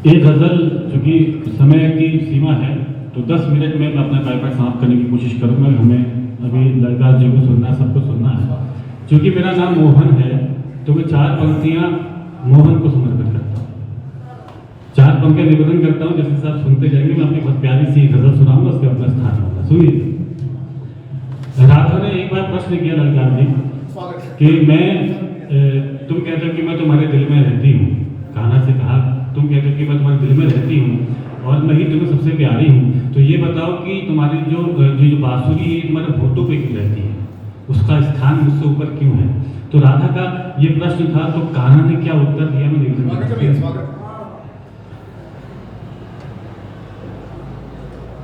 एक गजल चूंकि समय की सीमा है तो 10 मिनट में मैं अपना पैपेट समाप्त करने की कोशिश करूँगा। हमें अभी लड़का जी को सुनना है, सबको सुनना है। क्योंकि मेरा नाम मोहन है तो मैं 4 पंक्तियां मोहन को समर्पित करता हूँ, 4 पंक्तियां निवेदन करता हूँ। जैसे आप सुनते जाएंगे मैं अपनी बहुत प्यारी सी गजल सुनाऊंगा, उसके अपना स्थान होगा। सुनिए। राधा ने एक बार प्रश्न किया लड़का जी कि मैं तुम कहते हो कि मैं तुम्हारे दिल में रहती हूँ। कान्हा से कहा तुम कहते हो कि मैं तुम्हारे दिल में रहती हूँ और मैं ही तुम्हें सबसे प्यारी हूँ, तो ये बताओ कि तुम्हारी जो बांसुरी है तुम्हारे होठों पे क्यों रहती है, उसका स्थान मुझसे ऊपर क्यों है। तो राधा का ये प्रश्न था, तो कान्हा ने क्या उत्तर दिया मैं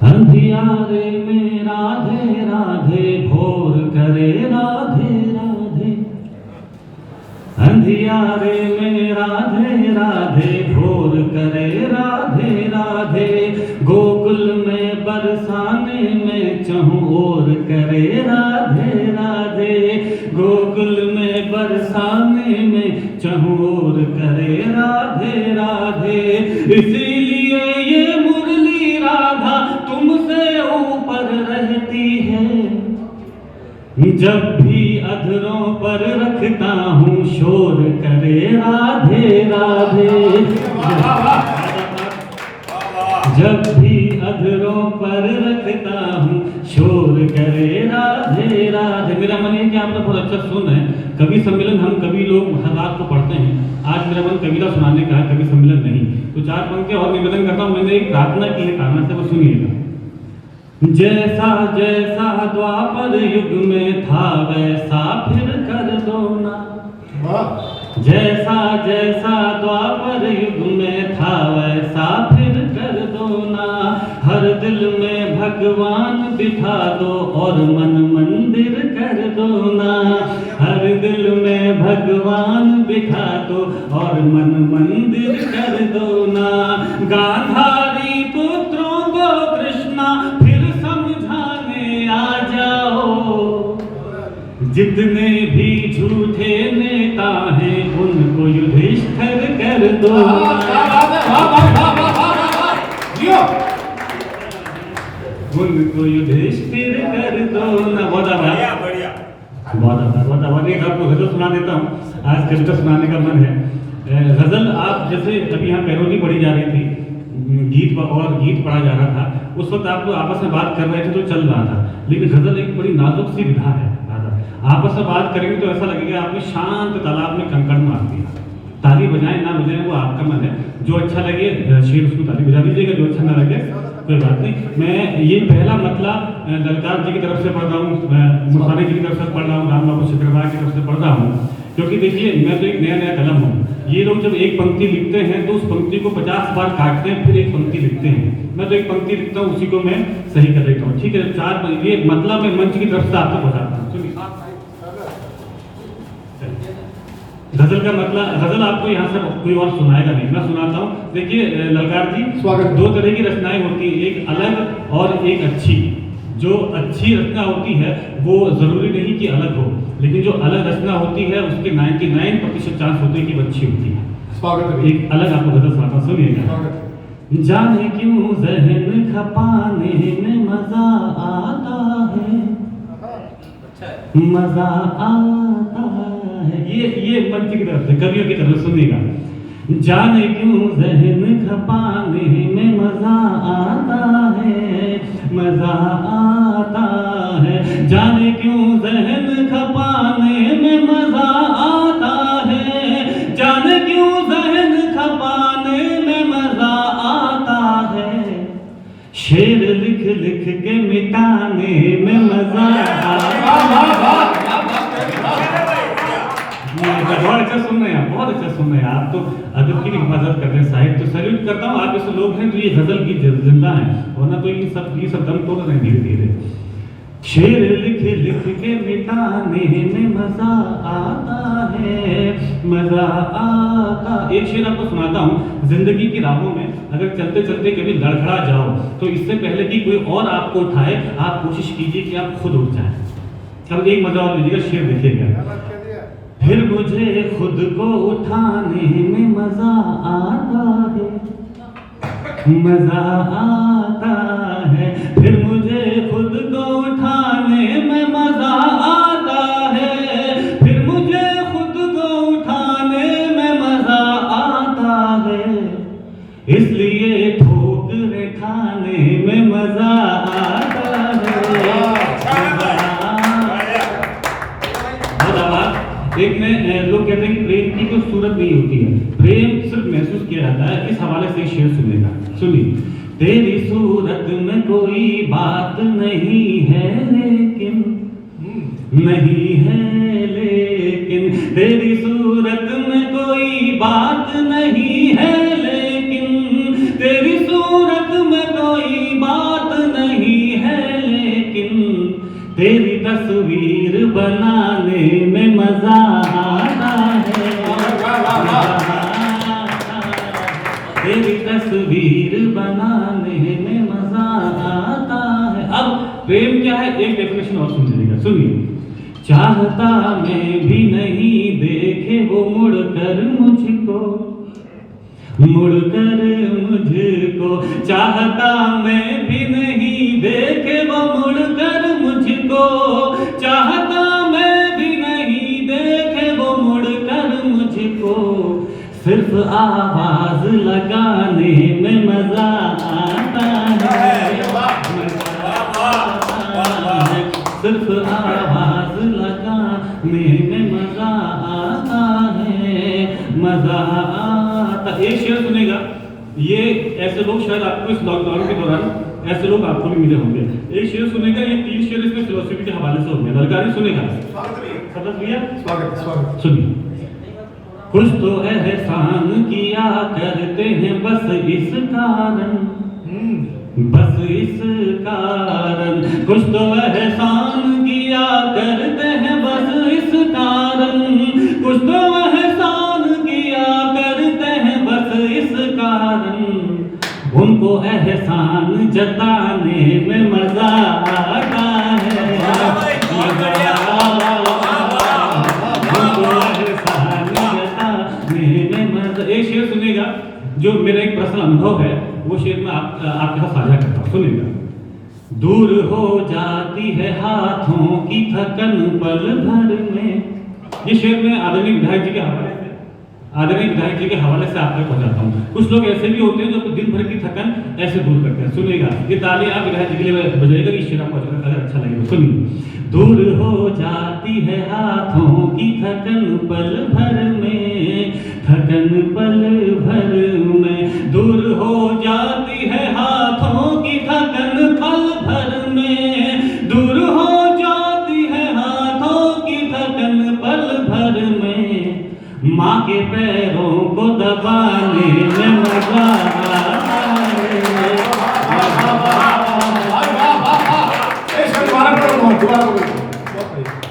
अंधियारे में राधे राधे भोर करे राधे राधे, अंधियारे में राधे राधे भोर करे राधे राधे, गोकुल में बरसाने में चहु ओर करे राधे राधे, गोकुल में बरसाने में चहु ओर करे राधे राधे। इसीलिए ये मुरली राधा तुमसे ऊपर रहती है, जब भी अधरों पर रखता हूँ शोर करे राधे राधे, जब भी अधरों पर रखता हूँ शोर करे राधे राधे। मेरा मन है कि आप लोग बहुत अच्छा सुन रहे हैं। कवि सम्मेलन हम कवि लोग हर रात को पढ़ते हैं, आज मेरा मन कविता सुनाने का है, कवि सम्मेलन नहीं। तो 4 पंक्तियां और निवेदन करता हूँ। मैंने एक प्रार्थना की है कान्हा से, वो सुनिएगा। जैसा जैसा द्वापर युग में था वैसा फिर कर दो ना, जैसा जैसा द्वापर युग में था वैसा फिर कर दो ना, हर दिल में भगवान बिठा दो और मन मंदिर कर दो ना, हर दिल में भगवान बिठा दो और मन मंदिर कर दो ना, गांधारी पुत्रों को कृष्णा फिर समझाने आ जाओ, जितने भी झूठे नेता हैं उनको युधिष्ठिर कर दो। उनको युधिष्ठिर कर दो ना। बहुत बढ़िया बहुत एक आपको गजल सुना देता हूँ, आज कविता सुनाने का मन है। गजल आप जैसे अभी यहाँ पैरोडी पढ़ी जा रही थी, गीत पढ़ा जा रहा था, उस वक्त आप लोग आपस में बात कर रहे थे तो चल रहा था, लेकिन गजल एक बड़ी नाजुक सी विधा है। आपस में बात करेंगे तो ऐसा लगेगा आपने शांत तालाब में कंकड़ मार दिया। ताली बजाएं ना बजाएं वो आपका मन है, जो अच्छा लगे शेर उसको ताली बजा दीजिएगा, जो अच्छा ना लगे कोई बात नहीं। मैं ये पहला मतला ललकार जी की तरफ से पढ़ रहा हूँ, मुसारे जी की तरफ से पढ़ रहा हूँ, राम बाबू सिकरवार की तरफ से पढ़ रहा हूँ, क्योंकि देखिए मैं तो एक नया कलम हूँ। ये लोग जब एक पंक्ति लिखते हैं तो उस पंक्ति को 50 बार काटते हैं, फिर एक पंक्ति लिखते हैं। मैं तो एक पंक्ति लिखता हूँ, उसी को मैं सही कर लेता हूँ। ठीक है, 4 ये मतलब मैं मंच की तरफ से आपको बताता हूँ। गजल का मतलब, गजल आपको यहाँ से कोई और सुनाएगा नहीं, मैं सुनाता हूँ। देखिए ललकार जी, स्वागत। 2 तरह की रचनाएं होती हैं, एक अलग और एक अच्छी। जो अच्छी रचना होती है वो जरूरी नहीं कि अलग हो, लेकिन जो अलग रचना होती है उसके 99% चांस होते हैं कि वो अच्छी होती है। स्वागत। एक अलग आपको गजल सुनाता, सुनिएगा। जाने क्यों जहन खपाने में मजा आता है, मजा आता है। ये मंच की तरफ से, कवियों की तरफ से सुनिएगा। जाने क्यों जहन खपाने में मजा आता है, मजा आता है। जाने क्यों जहन खपाने में मजा आता है, जाने क्यों जहन खपाने में मजा आता है। शेर लिख लिख के मिटाने में मजा आता है। बहुत अच्छा सुन रहे हैं, बहुत अच्छा सुन रहे हैं आप तो अदब की हिफाजत करते हैं, साहित्य तो सैल्यूट करता हूँ। आप ऐसे लोग हैं जो ये गजल की जिंदा है, वरना तो ये सब दम तोड़ रहे हैं धीरे धीरे। शेर लिख लिख के मिटाने में मजा आता है, मजा आता। एक शेर आपको सुनाता हूँ। जिंदगी की राहों में अगर चलते चलते कभी लड़खड़ा जाओ तो इससे पहले कि कोई और आपको उठाए, आप कोशिश कीजिए कि आप खुद उठ जाए। अब एक मजा और लीजिएगा, शेर देखिएगा। फिर मुझे खुद को उठाने में मजा आता है, मजा आता है। फिर मुझे खुद को उठाने में मजा आता है, फिर मुझे खुद को उठाने में मजा आता है। इसलिए ठोकरे खाने में मजा आता है। एक में लोग कहते हैं कि प्रेम की कोई सूरत नहीं होती है, प्रेम सिर्फ महसूस किया जाता है। इस हवाले से शेर सुनेगा, सुनिए। तेरी सूरत में कोई बात नहीं है लेकिन, नहीं है लेकिन, तेरी सूरत में कोई बात नहीं है लेकिन, तेरी सूरत में कोई बात नहीं है लेकिन, तेरी तस्वीर बनाने में मजा आता है, तेरी तस्वीर बनाने में मजा आता है। अब प्रेम क्या है, एक डेफिनेशन और सुन लीजिएगा, सुनिए। चाहता मैं भी नहीं देखे वो मुड़कर मुझको, मुड़कर मुझको। चाहता मैं भी नहीं देखे वो मुड़कर मुझको, चाहता मैं भी नहीं देखे वो मुड़कर मुझको। सिर्फ आवाज लगाने में मजा आता है, सिर्फ आवाज लगाने में मजा आता है, मजा आता। एक शेर सुनेगा, ये ऐसे लोग शायद आपको इस लॉकडाउन के दौरान ऐसे लोग आपको भी मिले होंगे। एक शेर सुनेगा, ये 3 शेर इसमें फिलोसफी के हवाले से होंगे। ललकारी सुनेगा, स्वागत। सुनिए। कुछ तो एहसान किया करते हैं बस इस कारण, बस इस कारण। कुछ तो एहसान किया करते हैं बस इस कारण, कुछ तो एहसान किया करते हैं बस इस कारण। उनको एहसान जताने में मजा आता है, मजा आता है। उनको एहसान जताने में मजा। एक शेर सुनेगा जो मेरा एक पर्सनल अनुभव है, वो शेर मैं आपके साथ साझा करता हूँ, सुनेगा। दूर हो जाती है हाथों की थकन पल भर में। ये शेर मैं आदरणीय विधायक जी के हवाले से, आदरणीय विधायक जी के हवाले से आप तक पहुंचाता हूँ। कुछ लोग ऐसे भी होते हैं जो दिन भर की थकन ऐसे दूर करते हैं। सुनेगा, ये ताली आप विधायक जी के लिए बजाएगा, ये शेर आपको अगर अच्छा लगेगा, सुनिए। दूर हो जाती है हाथों की थकन पल भर में, थकन पल भर में। दूर हो जाती है हाथों की माँ के पैरों को दबाने में मजा आए।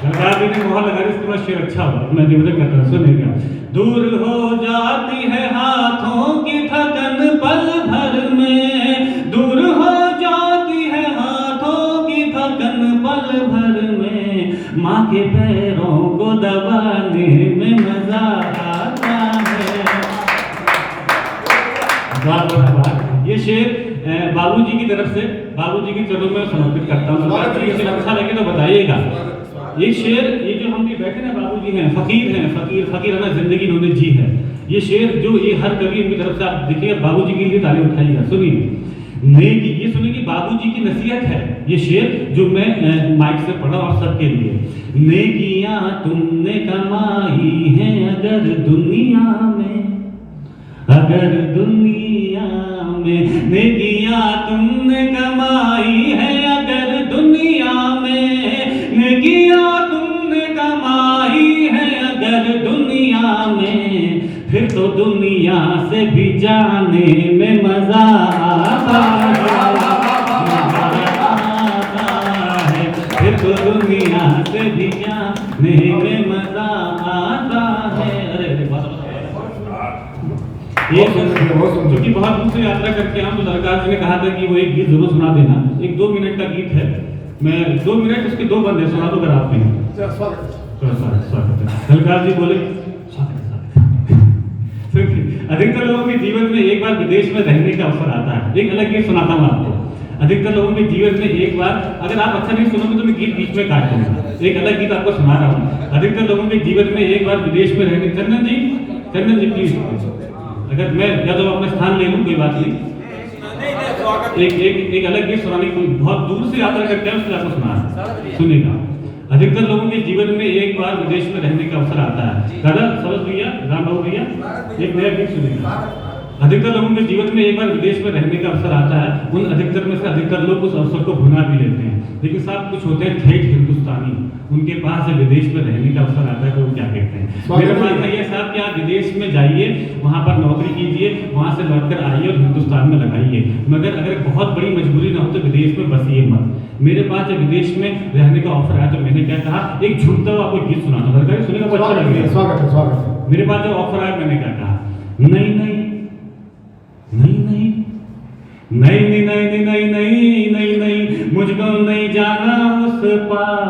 सरकार जी ने बहुत लगा इसके बाद शेर अच्छा हुआ, मैं निवेदन करता हूँ सुनेगा। दूर हो जाती है हाथों की थकन पल भर में, दूर हो जाती है हाथों की थकन पल भर में, माँ के पैरों को दबाने में मजा आता है। ये शेर बाबूजी की तरफ से बाबूजी की चरणों में समर्पित करता हूँ। सरकार जी इसे अच्छा लगे तो बताइएगा। ये शेर, ये जो हम भी बैठे ना बाबूजी हैं, फकीर है ना, जिंदगी इन्होंने जी है। ये शेर जो ये हर कवि इनकी तरफ से आप देखिएगा, बाबूजी के लिए ताली उठाइएगा। सुनिए नेकी, ये सुनिए कि बाबूजी की नसीहत है ये शेर जो मैं माइक से पढ़ा और सबके लिए। नेकियां तुमने कमाई हैं अगर दुनिया में, अगर दुनिया में, नेकियां तुमने कमाई है अगर दुनिया में, नेकियां तुमने कमाई है अगर दुनिया में, फिर तो दुनिया से भी जाने में मजा आता है, फिर तो दुनिया से भी जाने में मजा आता है। अरे ये क्योंकि बहुत दूर से यात्रा करके हम, तो सरकार जी ने कहा था कि वो एक गीत जरूर सुना देना। एक 2 मिनट का गीत है, मैं 2 मिनट उसके 2 बंदे सुना दो अगर आप में। स्वागत है। सरकार जी बोले अधिकतर लोगों के जीवन में एक बार विदेश में रहने का अवसर आता है। एक अलग गीत सुनाता हूँ आपको। अधिकतर लोगों के जीवन में एक बार, अगर आप अच्छा नहीं सुनोगे तो मैं गीत बीच में काट दूंगा। एक अलग गीत आपको सुना रहा हूँ। अधिकतर लोगों के जीवन में एक बार विदेश में रहने, चंदन जी प्लीज, अगर मैं या तो अपना स्थान ले लूँ कोई बात नहीं। एक अलग गीत सुनाने की, बहुत दूर से यात्रा करते हैं उसके आपको सुना सुनेगा। अधिकतर लोगों के जीवन में एक बार विदेश में रहने का अवसर आता है। दादा समझ भैया, राम बाबू भैया, एक नया गीत सुनेगा। अधिकतर लोगों के जीवन में एक बार विदेश में रहने का अवसर आता है। उन अधिकतर में से अधिकतर लोग उस अवसर को भुना भी लेते हैं। लेकिन साहब कुछ होते हैं ठेठ हिंदुस्तानी, उनके पास जब विदेश में रहने का अवसर आता है तो वो क्या कहते हैं। मेरा मानना यह साहब कि आप विदेश में जाइए, वहाँ पर नौकरी कीजिए, वहाँ से लौटकर आइए और हिंदुस्तान में लगाइए। मगर अगर बहुत बड़ी मजबूरी ना हो तो विदेश में बसिए मत। मेरे पास जब विदेश में रहने का ऑफर आया तो मैंने क्या कहा, एक झूमता हुआ आपको गीत सुनाता हूं, सरकार सुनेगा तो अच्छा लगेगा। स्वागत है, स्वागत है। मेरे पास जब ऑफर आया मैंने क्या कहा, नहीं नहीं नहीं नहीं नहीं नहीं नहीं नहीं नहीं नहीं नहीं मुझको नहीं जाना उस पार,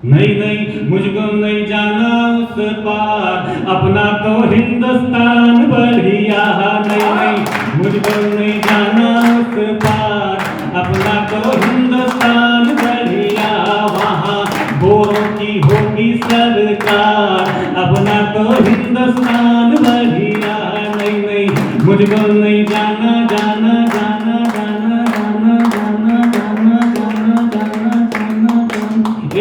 नहीं नहीं मुझको नहीं जाना उस पार, अपना तो हिंदुस्तान बढ़िया, नहीं नहीं मुझको नहीं जाना उस पार, अपना तो हिंदुस्तान बढ़िया, वहाँ गोरों की होगी सरकार, अपना तो हिंदुस्तान बढ़िया, नहीं नहीं मुझको नहीं जाना जाना जाना जाना जाना जाना जाना जाना जाना जाना।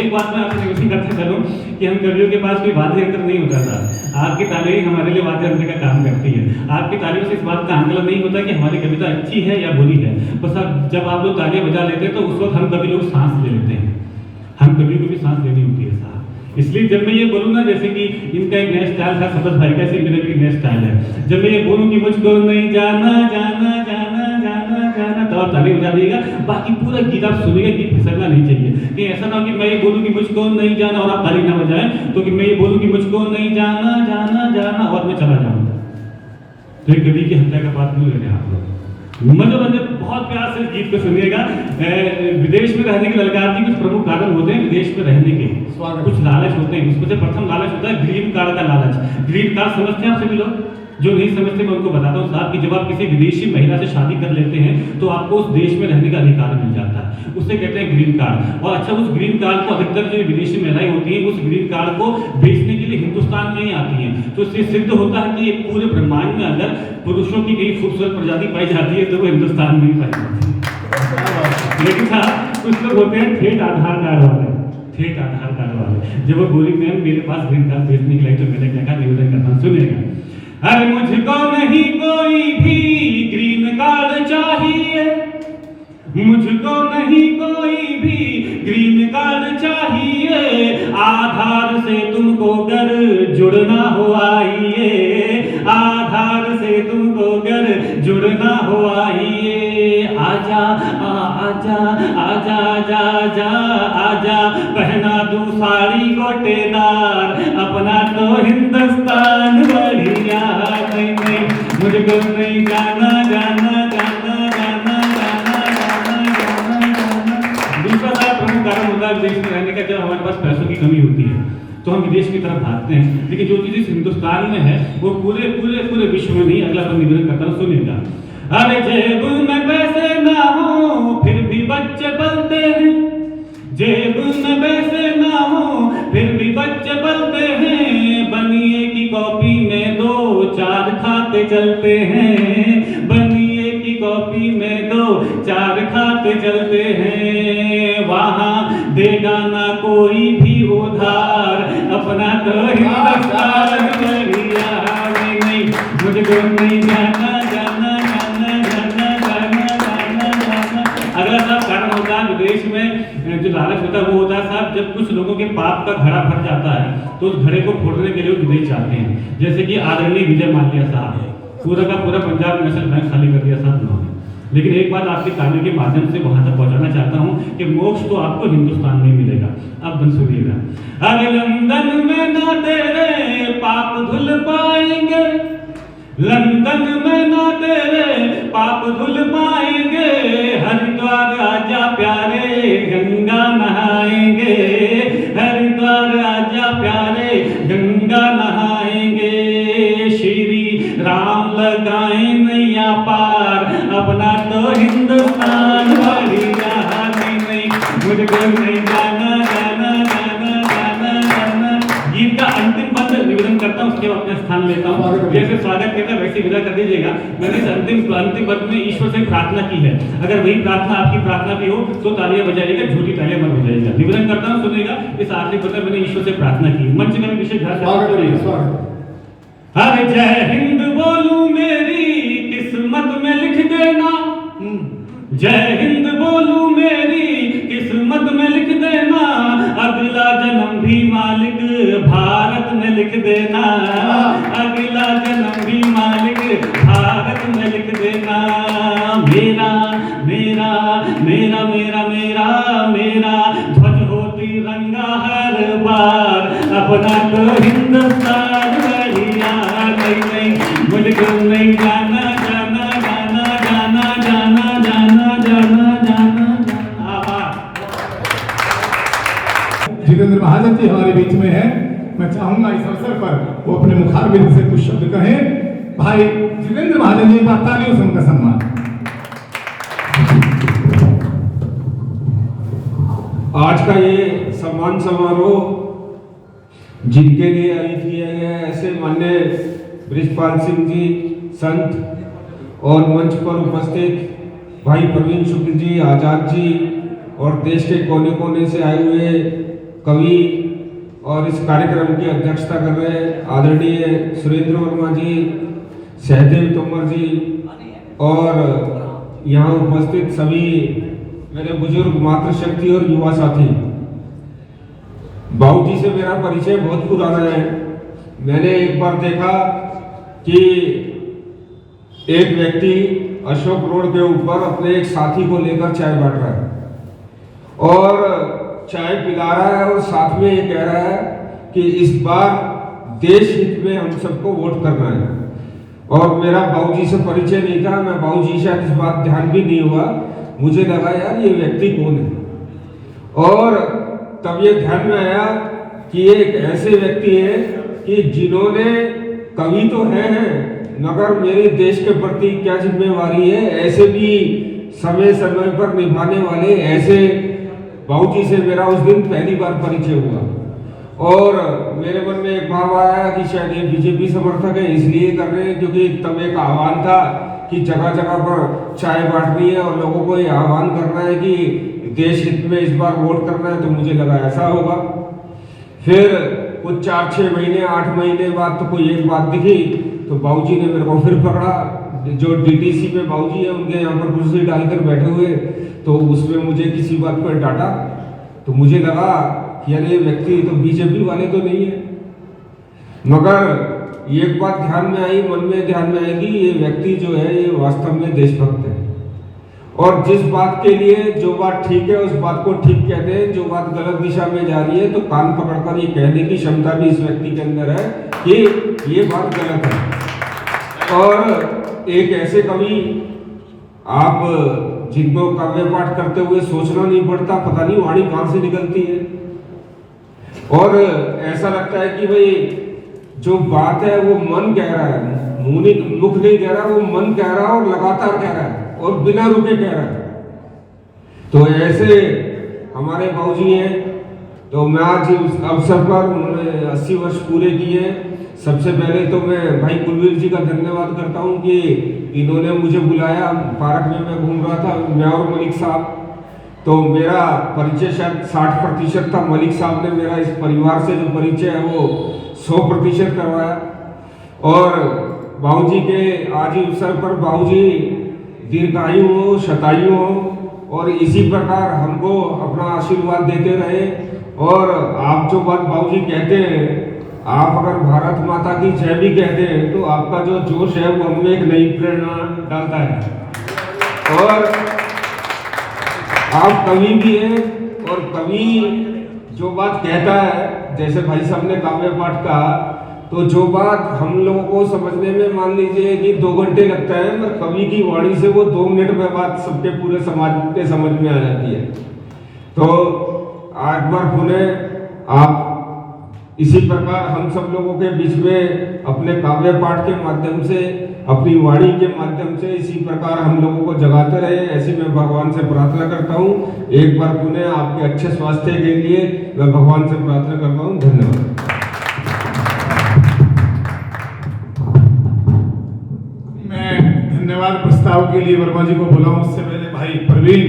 एक बात मैं आपसे उसी करते चलूं कि हम कवियों के पास कोई वाद्य यंत्र नहीं होता था। आपकी तालियां ही हमारे लिए वाद्य यंत्र का काम करती है। आपकी तालियों से इस बात का आंकलन नहीं होता कि हमारी कविता अच्छी है या बुरी है। बस अब जब आप लोग तालियां बजा लेते हैं तो उस वक्त हम कभी लोग सांस ले लेते हैं। हम कभी को भी सांस लेनी होती है साहब। इसलिए जब मैं ये बोलूँ ना, जैसे कि इनका एक नया स्टाइल था सबज भाई का, मेरा भी नया स्टाइल है। जब मैं ये बोलूँ कि मुझको नहीं जाना जाना जाना जाना जाना तो आप ताली बजा दीजिएगा। बाकी पूरा गीत आप सुनिएगा, गीत फिसलना नहीं चाहिए। कि ऐसा ना हो कि मैं ये बोलूँ कि मुझको नहीं जाना और आप ताली ना बजाएं, तो कि मैं ये बोलूँ कि मुझको नहीं जाना जाना जाना और मैं चला जाऊँ, तो एक कवि की हत्या का बात नहीं ले रहे आप लोग। मनोरंजन बहुत प्यार से गीत को सुनिएगा। विदेश में रहने के ललकार जी कुछ प्रमुख कारण होते हैं विदेश में रहने के, कुछ लालच होते हैं। उसमें से प्रथम लालच होता है ग्रीन कार्ड का लालच। ग्रीन कार्ड समझते हैं आप सभी लोग? जो नहीं समझते मैं उनको बताता हूँ साहब कि जब आप किसी विदेशी महिला से शादी कर लेते हैं तो आपको उस देश में रहने का अधिकार मिल जाता है, उसे कहते हैं ग्रीन कार्ड। और अच्छा, उस ग्रीन कार्ड को अधिकतर जो विदेशी महिलाएं होती हैं उस ग्रीन कार्ड को बेचने के लिए हिंदुस्तान में ही आती हैं। तो इससे सिद्ध होता है कि एक पूरे ब्रह्मांड में अगर पुरुषों की कहीं खूबसूरत प्रजाति पाई जाती है तो वो हिंदुस्तान में ही पाई जाती है। लेकिन साहब कुछ लोग होते हैं ठेठ आधार कार्ड वाले, ठेठ आधार कार्ड वाले। जब वो बोली मैम मेरे पास ग्रीन कार्ड बेचने के लिए, तो मैंने क्या कहा, निवेदन करना सुनिएगा। अरे मुझको नहीं कोई भी ग्रीन कार्ड चाहिए, मुझको नहीं कोई भी ग्रीन कार्ड चाहिए, आधार से तुमको तुमको गर जुड़ना हो आइए, आधार से तुमको गर जुड़ना हो आइए। आजा आजा आजा आजा आजा आजा, पहना दूं साड़ी गोटेदार, अपना तो हिंदुस्तान बढ़िया। नहीं नहीं मुझको नहीं जाना जाना जाना जाना जाना जाना जाना जाना। दूसरा प्रमुख कारण होता है विदेश में रहने का, जब हमारे पास पैसों की कमी होती है तो हम विदेश की तरफ भागते हैं। लेकिन जो चीज हिंदुस्तान में है वो पूरे पूरे पूरे विश्व में नहीं। अगला तो निवेदन करता हूँ, सुनिएगा। अरे जेब में पैसे ना हो फिर भी बच्चे पलते हैं, जेब में पैसे ना हो फिर भी बच्चे पलते हैं, बनिए की कॉपी में 2-4 खाते चलते हैं, बनिए की कॉपी में 2-4 खाते चलते हैं। वहाँ देगा ना कोई भी उधार, अपना तो हिंदुस्तान बढ़िया। नहीं मुझको नहीं जाना जाना जाना जाना जाना जाना जाना। अगला साहब कारण होता है विदेश में जो लालच होता है वो होता है साहब, जब कुछ लोगों के पाप का घड़ा भर जाता है तो उस घड़े को फोड़ने के लिए विदेश जाते हैं। जैसे कि आदरणीय विजय माल्या साहब, पूरा का पूरा पंजाब नेशनल बैंक खाली कर दिया साहब उन्होंने। लेकिन एक बात आपके कार्य के माध्यम से वहां तक पहुंचाना चाहता हूं कि मोक्ष तो आपको हिंदुस्तान में मिलेगा। अब बन सुनिएगा। अरे लंदन में ना तेरे पाप धुल पाएंगे, लंदन में ना तेरे पाप धुल पाएंगे, हरिद्वार आजा प्यारे गंगा नहाएंगे, हरिद्वार आजा प्यारे गंगा नहाएंगे। श्री राम लगाए नैया पार, अपना तो हिंदुस्तान बढ़िया। नहीं नहीं मुझको नहीं जाना जाना जाना जाना जाना। गीत का अंतिम पद निवेदन करता हूँ, उसके बाद अपने स्थान लेता हूँ। जैसे स्वागत कहता वैसे विदा कर दीजिएगा। मैंने इस अंतिम पद में ईश्वर से प्रार्थना की है, अगर वही प्रार्थना आपकी प्रार्थना भी हो तो तालियां बजाइएगा, झूठी तालियां मत बजाइएगा। निवेदन करता हूँ, सुनिएगा। इस आखिरी पद में मैंने ईश्वर से प्रार्थना की। मंच में विशेष ध्यान। अरे जय हिंद बोलूं मेरी किस्मत में लिख देना, जय हिंद बोलूं मेरी किस्मत में लिख देना, अगला जन्म भी मालिक भारत में लिख देना, अगला जन्म भी मालिक भारत में लिख देना। मेरा मेरा मेरा मेरा मेरा मेरा ध्वज हो तिरंगा हर बार, अपना तो हिंदुस्तान बढ़िया। नहीं नहीं मुझको नहीं जाना जाना जाना जाना जाना जाना जाना जाना। जितेंद्र महाजन जी हमारे बीच में हैं। मैं चाहूंगा इस अवसर पर वो अपने मुखारबिंद से कुछ शब्द कहें। भाई जितेंद्र महाजन जी का तालियों से उनका सम्मान। आज का ये सम्मान समारोह जिनके लिए आयोजित किया गया है, ऐसे माननीय बृजपाल सिंह जी संत और मंच पर उपस्थित भाई प्रवीण शुक्ल जी, आजाद जी और देश के कोने कोने से आए हुए कवि और इस कार्यक्रम की अध्यक्षता कर रहे आदरणीय सुरेंद्र वर्मा जी, सहदेव तोमर जी और यहाँ उपस्थित सभी मेरे बुजुर्ग, मातृशक्ति और युवा साथी। बाबूजी से मेरा परिचय बहुत पुराना है। मैंने एक बार देखा कि एक व्यक्ति अशोक रोड के ऊपर अपने एक साथी को लेकर चाय बांट रहा है और चाय पिला रहा है और साथ में ये कह रहा है कि इस बार देश हित में हम सबको वोट करना है। और मेरा बाबूजी से परिचय नहीं था, मैं बाबूजी शायद इस बात ध्यान भी नहीं हुआ, मुझे लगा यार ये व्यक्ति कौन है। और तब ये ध्यान में आया कि ये एक ऐसे व्यक्ति है कि जिन्होंने कवि तो हैं मगर मेरे देश के प्रति क्या जिम्मेवारी है ऐसे भी समय समय पर निभाने वाले ऐसे बाबूजी से मेरा उस दिन पहली बार परिचय हुआ। और मेरे मन में एक भाव आया कि शायद ये बीजेपी समर्थक है इसलिए कर रहे हैं, क्योंकि तब एक आह्वान था कि जगह जगह पर चाय बांटनी है और लोगों को ये आह्वान करना है कि देश हित में इस बार वोट करना है। तो मुझे लगा ऐसा होगा। फिर कुछ 4-6 महीने 8 महीने बाद तो कोई एक बात दिखी तो बाबूजी ने मेरे को फिर पकड़ा। जो डीटीसी में बाबूजी है उनके यहाँ पर कुर्सी डालकर बैठे हुए, तो उसमें मुझे किसी बात पर डांटा। तो मुझे लगा कि यार ये व्यक्ति तो बीजेपी वाले तो नहीं है, मगर एक बात ध्यान में आई, मन में ध्यान में आई कि ये व्यक्ति जो है ये वास्तव में देशभक्त है और जिस बात के लिए जो बात ठीक है उस बात को ठीक कहते हैं, जो बात गलत दिशा में जा रही है तो कान पकड़कर ये कहने की क्षमता भी इस व्यक्ति के अंदर है कि ये बात गलत है। और एक ऐसे कवि आप जिनको काव्य पाठ करते हुए सोचना नहीं पड़ता, पता नहीं वाणी कहाँ से निकलती है और ऐसा लगता है कि भाई जो बात है वो मन कह रहा है, मुख नहीं कह रहा, वो मन कह रहा है और लगातार कह रहा है और बिना रुके कह रहा है। तो ऐसे हमारे बाबूजी हैं। तो मैं आज उस अवसर पर उन्होंने 80 वर्ष पूरे किए। सबसे पहले तो मैं भाई कुलवीर जी का धन्यवाद करता हूं कि इन्होंने मुझे बुलाया। पार्क में मैं घूम रहा था, मैं और मलिक साहब, तो मेरा परिचय शायद 60% था। मलिक साहब ने मेरा इस परिवार से जो परिचय है वो 100% करवाया। और बाबूजी के आज ही अवसर पर बाबूजी दीर्घायु हो, शतायु हो और इसी प्रकार हमको अपना आशीर्वाद देते रहे। और आप जो बात बाबूजी कहते हैं, आप अगर भारत माता की जय भी कहते हैं तो आपका जो जोश है वो हमें एक नई प्रेरणा डालता है। और आप कवि भी हैं और कवि जो बात कहता है, जैसे भाई साहब ने काव्य पाठ कहा, तो जो बात हम लोगों को समझने में मान लीजिए कि 2 घंटे लगता है, पर कवि की वाणी से वो 2 मिनट में बात सबके पूरे समाज के समझ में आ जाती है। तो एक बार पुनः आप इसी प्रकार हम सब लोगों के बीच में अपने काव्य पाठ के माध्यम से, अपनी वाणी के माध्यम से इसी प्रकार हम लोगों को जगाते रहे, ऐसी मैं भगवान से प्रार्थना करता हूँ। एक बार पुनः आपके अच्छे स्वास्थ्य के लिए मैं भगवान से प्रार्थना करता हूँ। धन्यवाद। मैं धन्यवाद प्रस्ताव के लिए वर्मा जी को बुलाऊं। उससे पहले भाई प्रवीण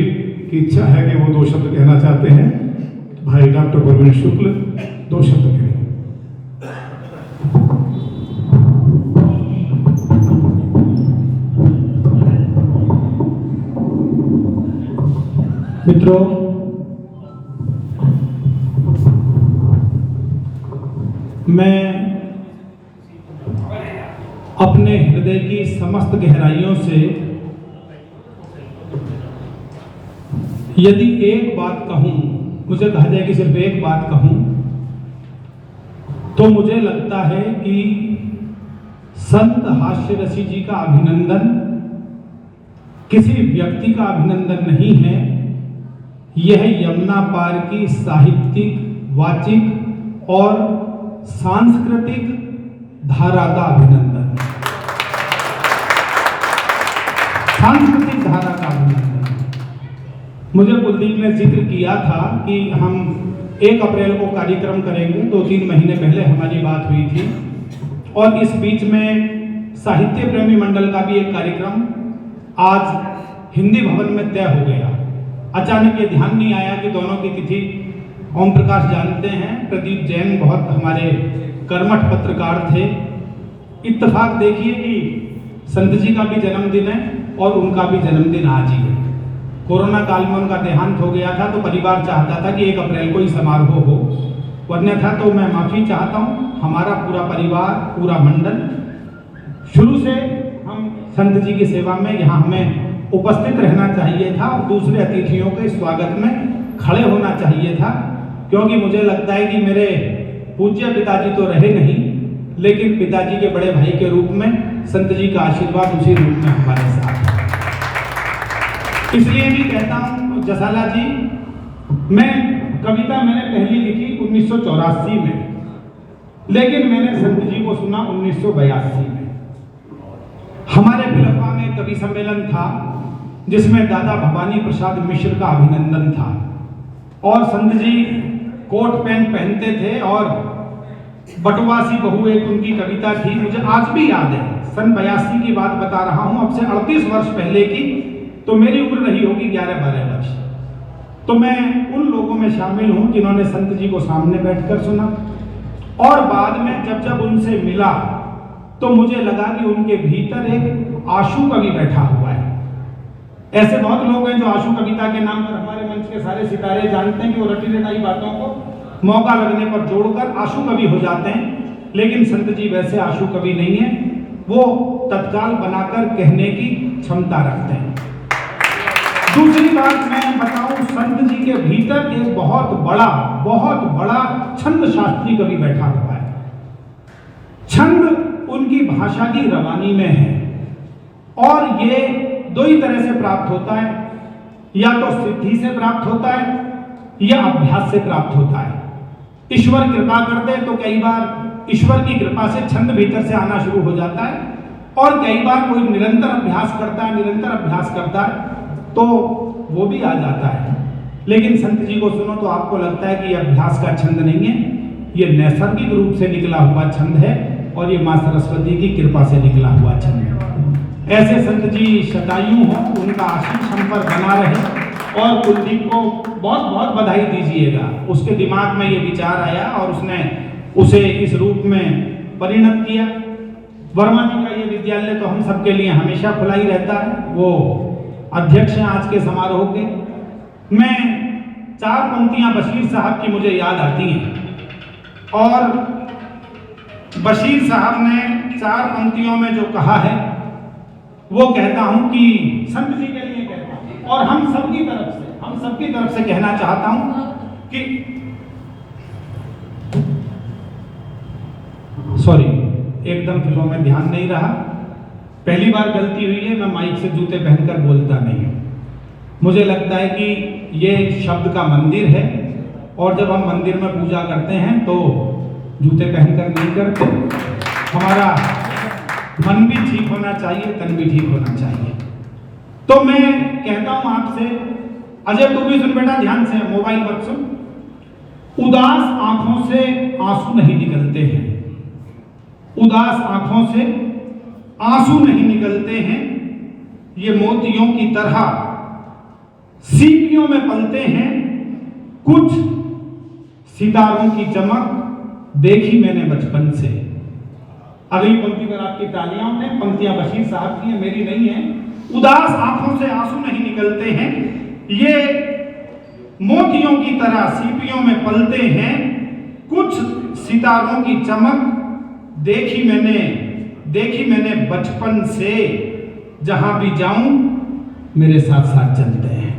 की इच्छा है कि वो 2 शब्द कहना चाहते हैं। भाई डॉक्टर प्रवीण शुक्ल 2 शब्द कहें। मित्रों, मैं अपने हृदय की समस्त गहराइयों से यदि एक बात कहूं, मुझे कहा जाए कि सिर्फ एक बात कहूं, तो मुझे लगता है कि संत हास्य रसी जी का अभिनंदन किसी व्यक्ति का अभिनंदन नहीं है, यह यमुना पार की साहित्यिक, वाचिक और सांस्कृतिक धारा का अभिनंदन, सांस्कृतिक धारा का अभिनंदन। मुझे कुलदीप ने जिक्र किया था कि हम 1 अप्रैल को कार्यक्रम करेंगे। 2-3 महीने पहले हमारी बात हुई थी और इस बीच में साहित्य प्रेमी मंडल का भी एक कार्यक्रम आज हिंदी भवन में तय हो गया। अचानक ये ध्यान नहीं आया कि दोनों की तिथि, ओम प्रकाश जानते हैं, प्रदीप जैन बहुत हमारे कर्मठ पत्रकार थे। इत्तेफाक देखिए कि संत जी का भी जन्मदिन है और उनका भी जन्मदिन आज ही है। कोरोना काल में उनका देहांत हो गया था तो परिवार चाहता था कि 1 अप्रैल को ही समारोह हो, वरना था तो मैं माफ़ी चाहता हूँ। हमारा पूरा परिवार, पूरा मंडल शुरू से हम संत जी की सेवा में यहाँ हमें उपस्थित रहना चाहिए था और दूसरे अतिथियों के स्वागत में खड़े होना चाहिए था, क्योंकि मुझे लगता है कि मेरे पूज्य पिताजी तो रहे नहीं, लेकिन पिताजी के बड़े भाई के रूप में संत जी का आशीर्वाद उसी रूप में हमारे साथ है। इसलिए भी कहता हूँ जसाला जी, मैं कविता मैंने पहली लिखी 1984 में, लेकिन मैंने संत जी को सुना 1982 में। हमारे बिलखवा में कवि सम्मेलन था जिसमें दादा भवानी प्रसाद मिश्र का अभिनंदन था और संत जी कोट पैंट पहनते थे और बटवासी बहू एक उनकी कविता थी, मुझे आज भी याद है। सन 82 की बात बता रहा हूँ, अब से 38 वर्ष पहले की, तो मेरी उम्र रही होगी 11-12 वर्ष। तो मैं उन लोगों में शामिल हूँ जिन्होंने संत जी को सामने बैठकर सुना और बाद में जब जब उनसे मिला तो मुझे लगा कि उनके भीतर एक आशु कवि बैठा हुआ है। ऐसे बहुत लोग हैं जो आशु कविता के नाम पर हमारे मंच के सारे सितारे जानते हैं कि वो रटी रटाई बातों को मौका लगने पर जोड़कर आशु कवि हो जाते हैं, लेकिन संत जी वैसे आशु कवि नहीं है, वो तत्काल बनाकर कहने की क्षमता रखते हैं। दूसरी बात मैं बताऊं, संत जी के भीतर एक बहुत बड़ा छंद शास्त्री कवि बैठा हुआ है। छंद उनकी भाषा की रवानी में है और ये दो ही तरह से प्राप्त होता है, या तो सिद्धि से प्राप्त होता है या अभ्यास से प्राप्त होता है। ईश्वर कृपा करते तो कई बार ईश्वर की कृपा से छंद भीतर से आना शुरू हो जाता है, और कई बार कोई निरंतर अभ्यास करता है तो वो भी आ जाता है। लेकिन संत जी को सुनो तो आपको लगता है कि ये अभ्यास का छंद नहीं है, ये नैसर्गिक रूप से निकला हुआ छंद है और ये मां सरस्वती की कृपा से निकला हुआ छंद है। ऐसे संत जी शतायु हो, उनका आशीष हम पर बना रहे। और कुलदीप को बहुत बहुत बधाई दीजिएगा, उसके दिमाग में ये विचार आया और उसने उसे इस रूप में परिणत किया। वर्मा जी का ये विद्यालय तो हम सबके लिए हमेशा खुला ही रहता है, वो अध्यक्ष हैं आज के समारोह के। मैं 4 पंक्तियां बशीर साहब की मुझे याद आती हैं, और बशीर साहब ने 4 पंक्तियों में जो कहा है वो कहता हूं कि संत जी के लिए कहता हूं, और हम सबकी तरफ से कहना चाहता हूं कि सॉरी, एकदम फिल्मों में ध्यान नहीं रहा, पहली बार गलती हुई है, मैं माइक से जूते पहनकर बोलता नहीं हूं। मुझे लगता है कि ये शब्द का मंदिर है, और जब हम मंदिर में पूजा करते हैं तो जूते पहनकर नहीं करते। हमारा मन भी ठीक होना चाहिए, तन भी ठीक होना चाहिए। तो मैं कहता हूं आपसे, अजय तू भी सुन बेटा, ध्यान से, मोबाइल मत सुन। उदास आंखों से आंसू नहीं निकलते हैं, उदास आंखों से आंसू नहीं निकलते हैं, ये मोतियों की तरह सीपियों में पलते हैं। कुछ सितारों की चमक देखी मैंने बचपन से। अगली पंक्ति पर आपकी तालियां हैं, पंक्तियां बशीर साहब की हैं, मेरी नहीं है। उदास आंखों से आंसू नहीं निकलते हैं, ये मोतियों की तरह सीपियों में पलते हैं। कुछ सितारों की चमक देखी मैंने बचपन से, जहां भी जाऊं मेरे साथ साथ चलते हैं।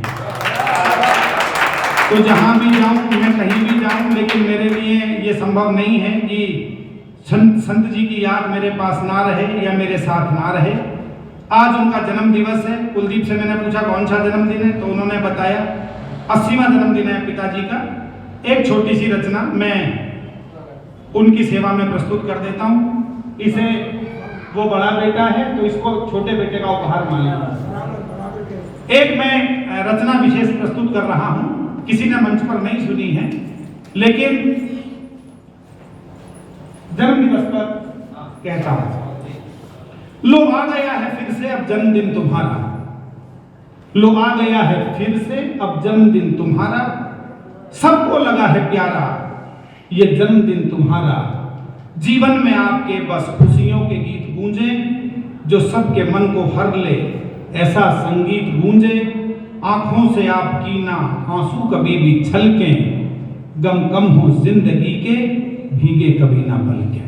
तो जहां भी जाऊं, मैं कहीं भी जाऊं, लेकिन मेरे लिए ये संभव नहीं है कि संत जी की याद मेरे पास ना रहे या मेरे साथ ना रहे। आज उनका जन्म दिवस है। कुलदीप से मैंने पूछा कौन सा जन्मदिन है, तो उन्होंने बताया 80वां जन्मदिन है पिताजी का। एक छोटी सी रचना मैं उनकी सेवा में प्रस्तुत कर देता हूं। इसे, वो बड़ा बेटा है तो इसको छोटे बेटे का उपहार मानिए। एक मैं रचना विशेष प्रस्तुत कर रहा हूं, किसी ने मंच पर नहीं सुनी है, लेकिन जन्मदिवस पर कहता हूं। लो आ गया है फिर से अब जन्मदिन तुम्हारा, लो आ गया है फिर से अब जन्मदिन तुम्हारा, सबको लगा है प्यारा ये जन्मदिन तुम्हारा। जीवन में आपके बस खुशियों के गीत गूंजे, जो सबके मन को हर ले ऐसा संगीत गूंजे। आंखों से आपकी ना आंसू कभी भी छलके, गम कम हो जिंदगी के भीगे कभी ना बलके।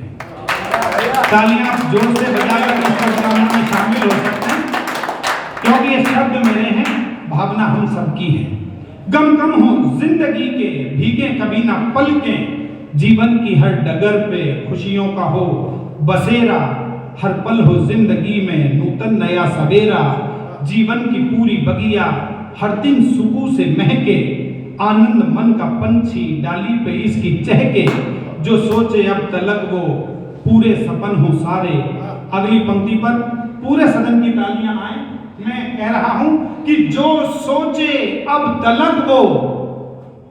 तालियां जोर से बजाकर इस प्रोग्राम में शामिल हो सकते हैं, क्योंकि ये शब्द मेरे हैं, भावना हम सबकी है। गम कम हो जिंदगी के भीगे कभी ना पलके, जीवन की हर डगर पे खुशियों का हो बसेरा, हर पल हो जिंदगी में नूतन नया सवेरा। जीवन की पूरी बगिया हर दिन सुकून से महके, आनंद मन का पंछी डाली पे इसकी चहके, जो सोचे अब तलक वो पूरे सपन हो सारे। अगली पंक्ति पर पूरे सदन की तालियां आए। मैं कह रहा हूं कि जो सोचे अब तलक वो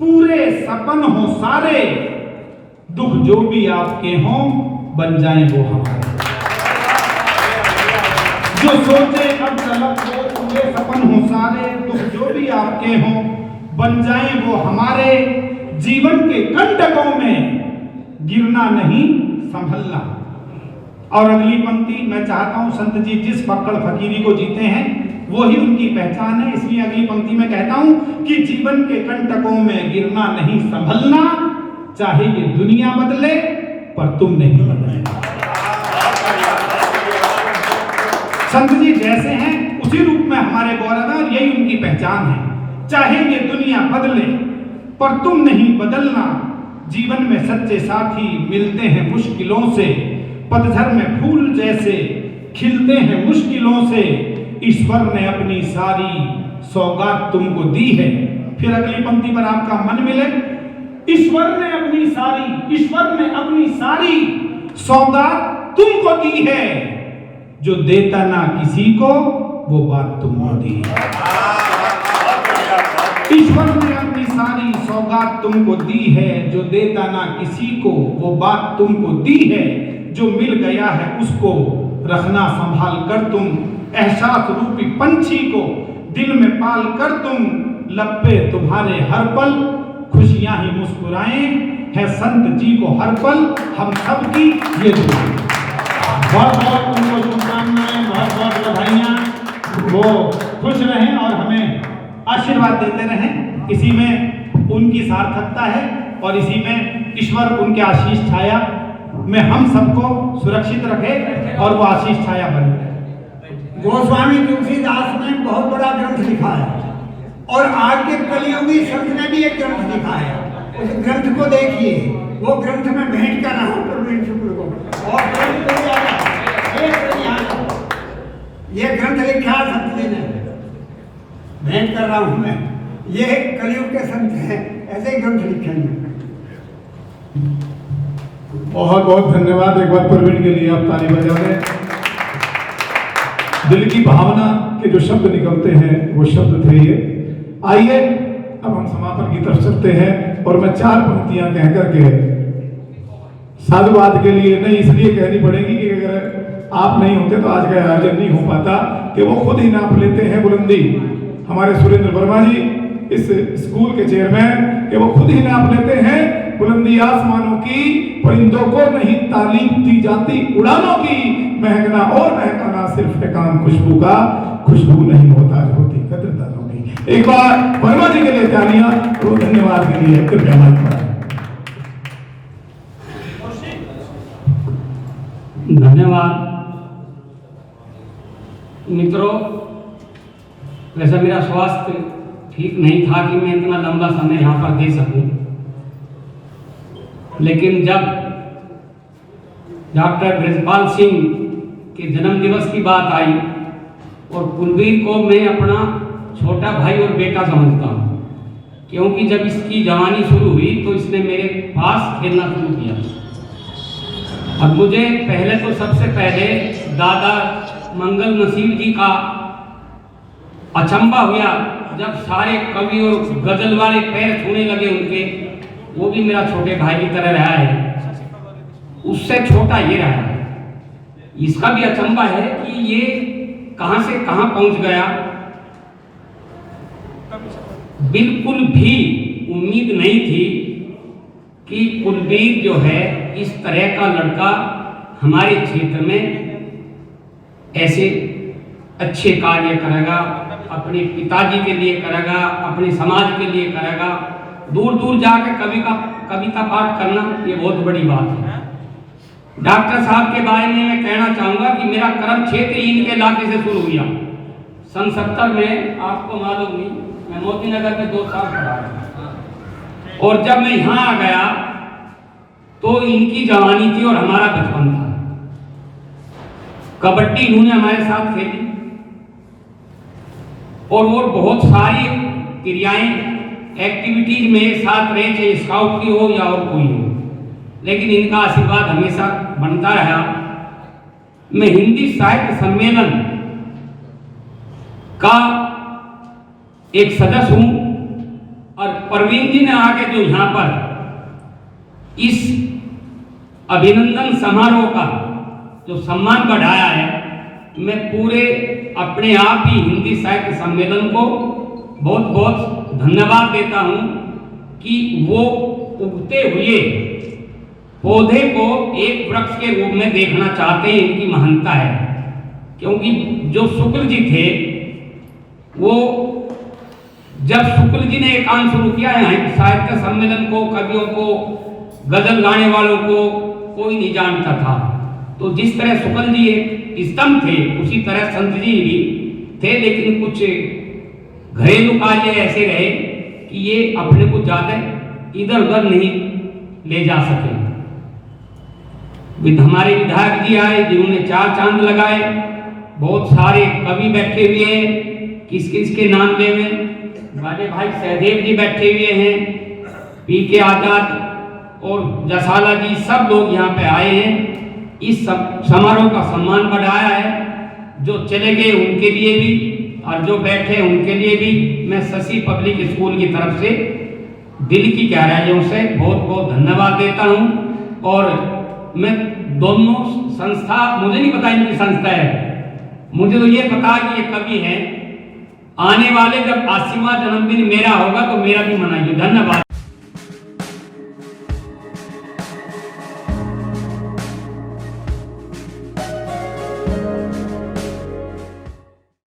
पूरे सपन हो सारे, दुख जो भी आपके हों बन जाएं वो हमारे। जो सोचे अब तलक वो पूरे सपन हो सारे, दुख जो भी आपके हों बन जाएं वो हमारे। जीवन के कंटकों में गिरना नहीं संभलना। और अगली पंक्ति मैं चाहता हूं, संत जी जिस फक्कड़ फकीरी को जीते हैं वो ही उनकी पहचान है, इसलिए अगली पंक्ति में कहता हूं कि जीवन के कंटकों में गिरना नहीं संभलना, चाहे ये दुनिया बदले पर तुम नहीं बदले। संत जी जैसे हैं उसी रूप में हमारे गौरव है और यही उनकी पहचान है। चाहे ये दुनिया बदले पर तुम नहीं बदलना। जीवन में सच्चे साथी मिलते हैं मुश्किलों से, पतझड़ में फूल जैसे खिलते हैं मुश्किलों से। ईश्वर ने अपनी सारी सौगात तुमको दी है। फिर अगली पंक्ति पर आपका मन मिले। ईश्वर ने अपनी सारी सौगात तुमको दी है। जो देता ना किसी को वो बात तुमको दी है। ईश्वर ने अपनी सारी सौगात तुमको दी है। जो देता ना किसी को वो बात तुमको दी है। जो मिल गया है उसको रखना संभाल कर तुम। एहसास रूपी पंछी को दिल में पाल कर तुम। लब पे तुम्हारे हर पल खुशियां ही मुस्कुराएं। है संत जी को हर पल हम सब की ये दुआ। बहुत बहुत उनको शुभकामनाएं, बहुत बहुत बधाइयां। वो खुश रहें और हमें आशीर्वाद देते रहें। इसी में उनकी सार्थकता है और इसी में ईश्वर उनके आशीष छाया में हम सबको सुरक्षित रखे और वो आशीष छाया बने रहे। गोस्वामी तुलसीदास ने बहुत बड़ा ग्रंथ लिखा है और आज के कलियुगी संत ने भी एक ग्रंथ लिखा है। उस ग्रंथ को देखिए। वो ग्रंथ में भेंट कर रहा हूँ प्रवीण शुक्ल को और ग्रंथ को ये ग्रंथ लिखा है संत जी ने, भेंट कर रहा हूँ मैं। ये कलियुग के संत हैं, ऐसे ग्रंथ लिखेंगे। बहुत बहुत धन्यवाद एक बार प्रवीण के लिए, आप ताली बजा दें। दिल की भावना के जो शब्द निकलते हैं वो शब्द थे ये। आइए अब हम समापन की तरफ चलते हैं और मैं 4 पंक्तियां कह करके साधुवाद के लिए नहीं इसलिए कहनी पड़ेगी कि अगर आप नहीं होते तो आज का आयोजन नहीं हो पाता, कि वो खुद ही नाप लेते हैं बुलंदी। हमारे सुरेंद्र वर्मा जी इस स्कूल के चेयरमैन, कि वो खुद ही नाप लेते हैं बुलंदी आसमानों की। परिंदों को नहीं तालीम दी जाती उड़ानों की। महकना और महकाना सिर्फ है काम खुशबू का। खुशबू नहीं मोहताज होती कदरदानों की। एक बार वर्मा जी के लिए तालियां, तो धन्यवाद के लिए कृपया माइक पर। धन्यवाद मित्रों। वैसे मेरा स्वास्थ्य ठीक नहीं था कि मैं इतना लंबा समय यहाँ पर दे सकूं, लेकिन जब डॉक्टर ब्रजपाल सिंह के जन्म दिवस की बात आई और कुलवीर को मैं अपना छोटा भाई और बेटा समझता हूँ, क्योंकि जब इसकी जवानी शुरू हुई तो इसने मेरे पास खेलना शुरू किया। अब मुझे पहले तो सबसे पहले दादा मंगल नसीब जी का अचंबा हुआ जब सारे कवि और गजल वाले पैर छूने लगे उनके। वो भी मेरा छोटे भाई की तरह रहा है, उससे छोटा ये रहा है। इसका भी अचंबा है कि ये कहां से कहां पहुंच गया। बिल्कुल भी उम्मीद नहीं थी कि कुलवीर जो है इस तरह का लड़का हमारे क्षेत्र में ऐसे अच्छे कार्य करेगा, अपने पिताजी के लिए करेगा, अपने समाज के लिए करेगा। दूर दूर जाकर कविता पाठ करना ये बहुत बड़ी बात है। डॉक्टर साहब के बारे में मैं कहना चाहूँगा कि मेरा कर्म क्षेत्र इनके इलाके से शुरू हुआ। सन 70 में आपको मालूम नहीं, मैं मोती नगर में 2 साल पढ़ा और जब मैं यहाँ आ गया तो इनकी जवानी थी और हमारा बचपन था। कबड्डी इन्होंने हमारे साथ खेली और वो बहुत सारी क्रियाएं एक्टिविटीज में साथ रहे, चाहे स्काउट की हो या और कोई हो, लेकिन इनका आशीर्वाद हमेशा बनता रहा। मैं हिंदी साहित्य सम्मेलन का एक सदस्य हूं और प्रवीण जी ने आके जो यहाँ पर इस अभिनंदन समारोह का जो सम्मान बढ़ाया है, मैं पूरे अपने आप ही हिंदी साहित्य सम्मेलन को बहुत बहुत धन्यवाद देता हूं कि वो उगते हुए पौधे को एक वृक्ष के रूप में देखना चाहते हैं। इनकी महानता है, क्योंकि जो शुक्ल जी थे वो जब शुक्ल जी ने एक काम शुरू किया है साहित्य सम्मेलन को, कवियों को, गजल गाने वालों को कोई नहीं जानता था। तो जिस तरह शुक्ल जी एक स्तंभ थे, उसी तरह संत जी भी थे, लेकिन कुछ घरेलू कार्य ऐसे रहे कि ये अपने को ज्यादा इधर उधर नहीं ले जा सके। हमारे विधायक जी आए जिन्होंने 4 चांद लगाए, बहुत सारे कवि बैठे हुए हैं, किस किस के नाम ले में, हमारे भाई सहदेव जी बैठे हुए हैं, पी.के. आजाद और जसाला जी, सब लोग यहाँ पे आए हैं। इस समारोह का सम्मान बढ़ाया है। जो चले गए उनके लिए भी और जो बैठे उनके लिए भी मैं शशि पब्लिक स्कूल की तरफ से दिल की गहराइयों से बहुत बहुत धन्यवाद देता हूँ। और मैं दोनों संस्था, मुझे नहीं पता इनकी संस्था है, मुझे तो ये पता कि ये कवि है। आने वाले जब 80वां जन्मदिन मेरा होगा तो मेरा भी मनाइए। धन्यवाद।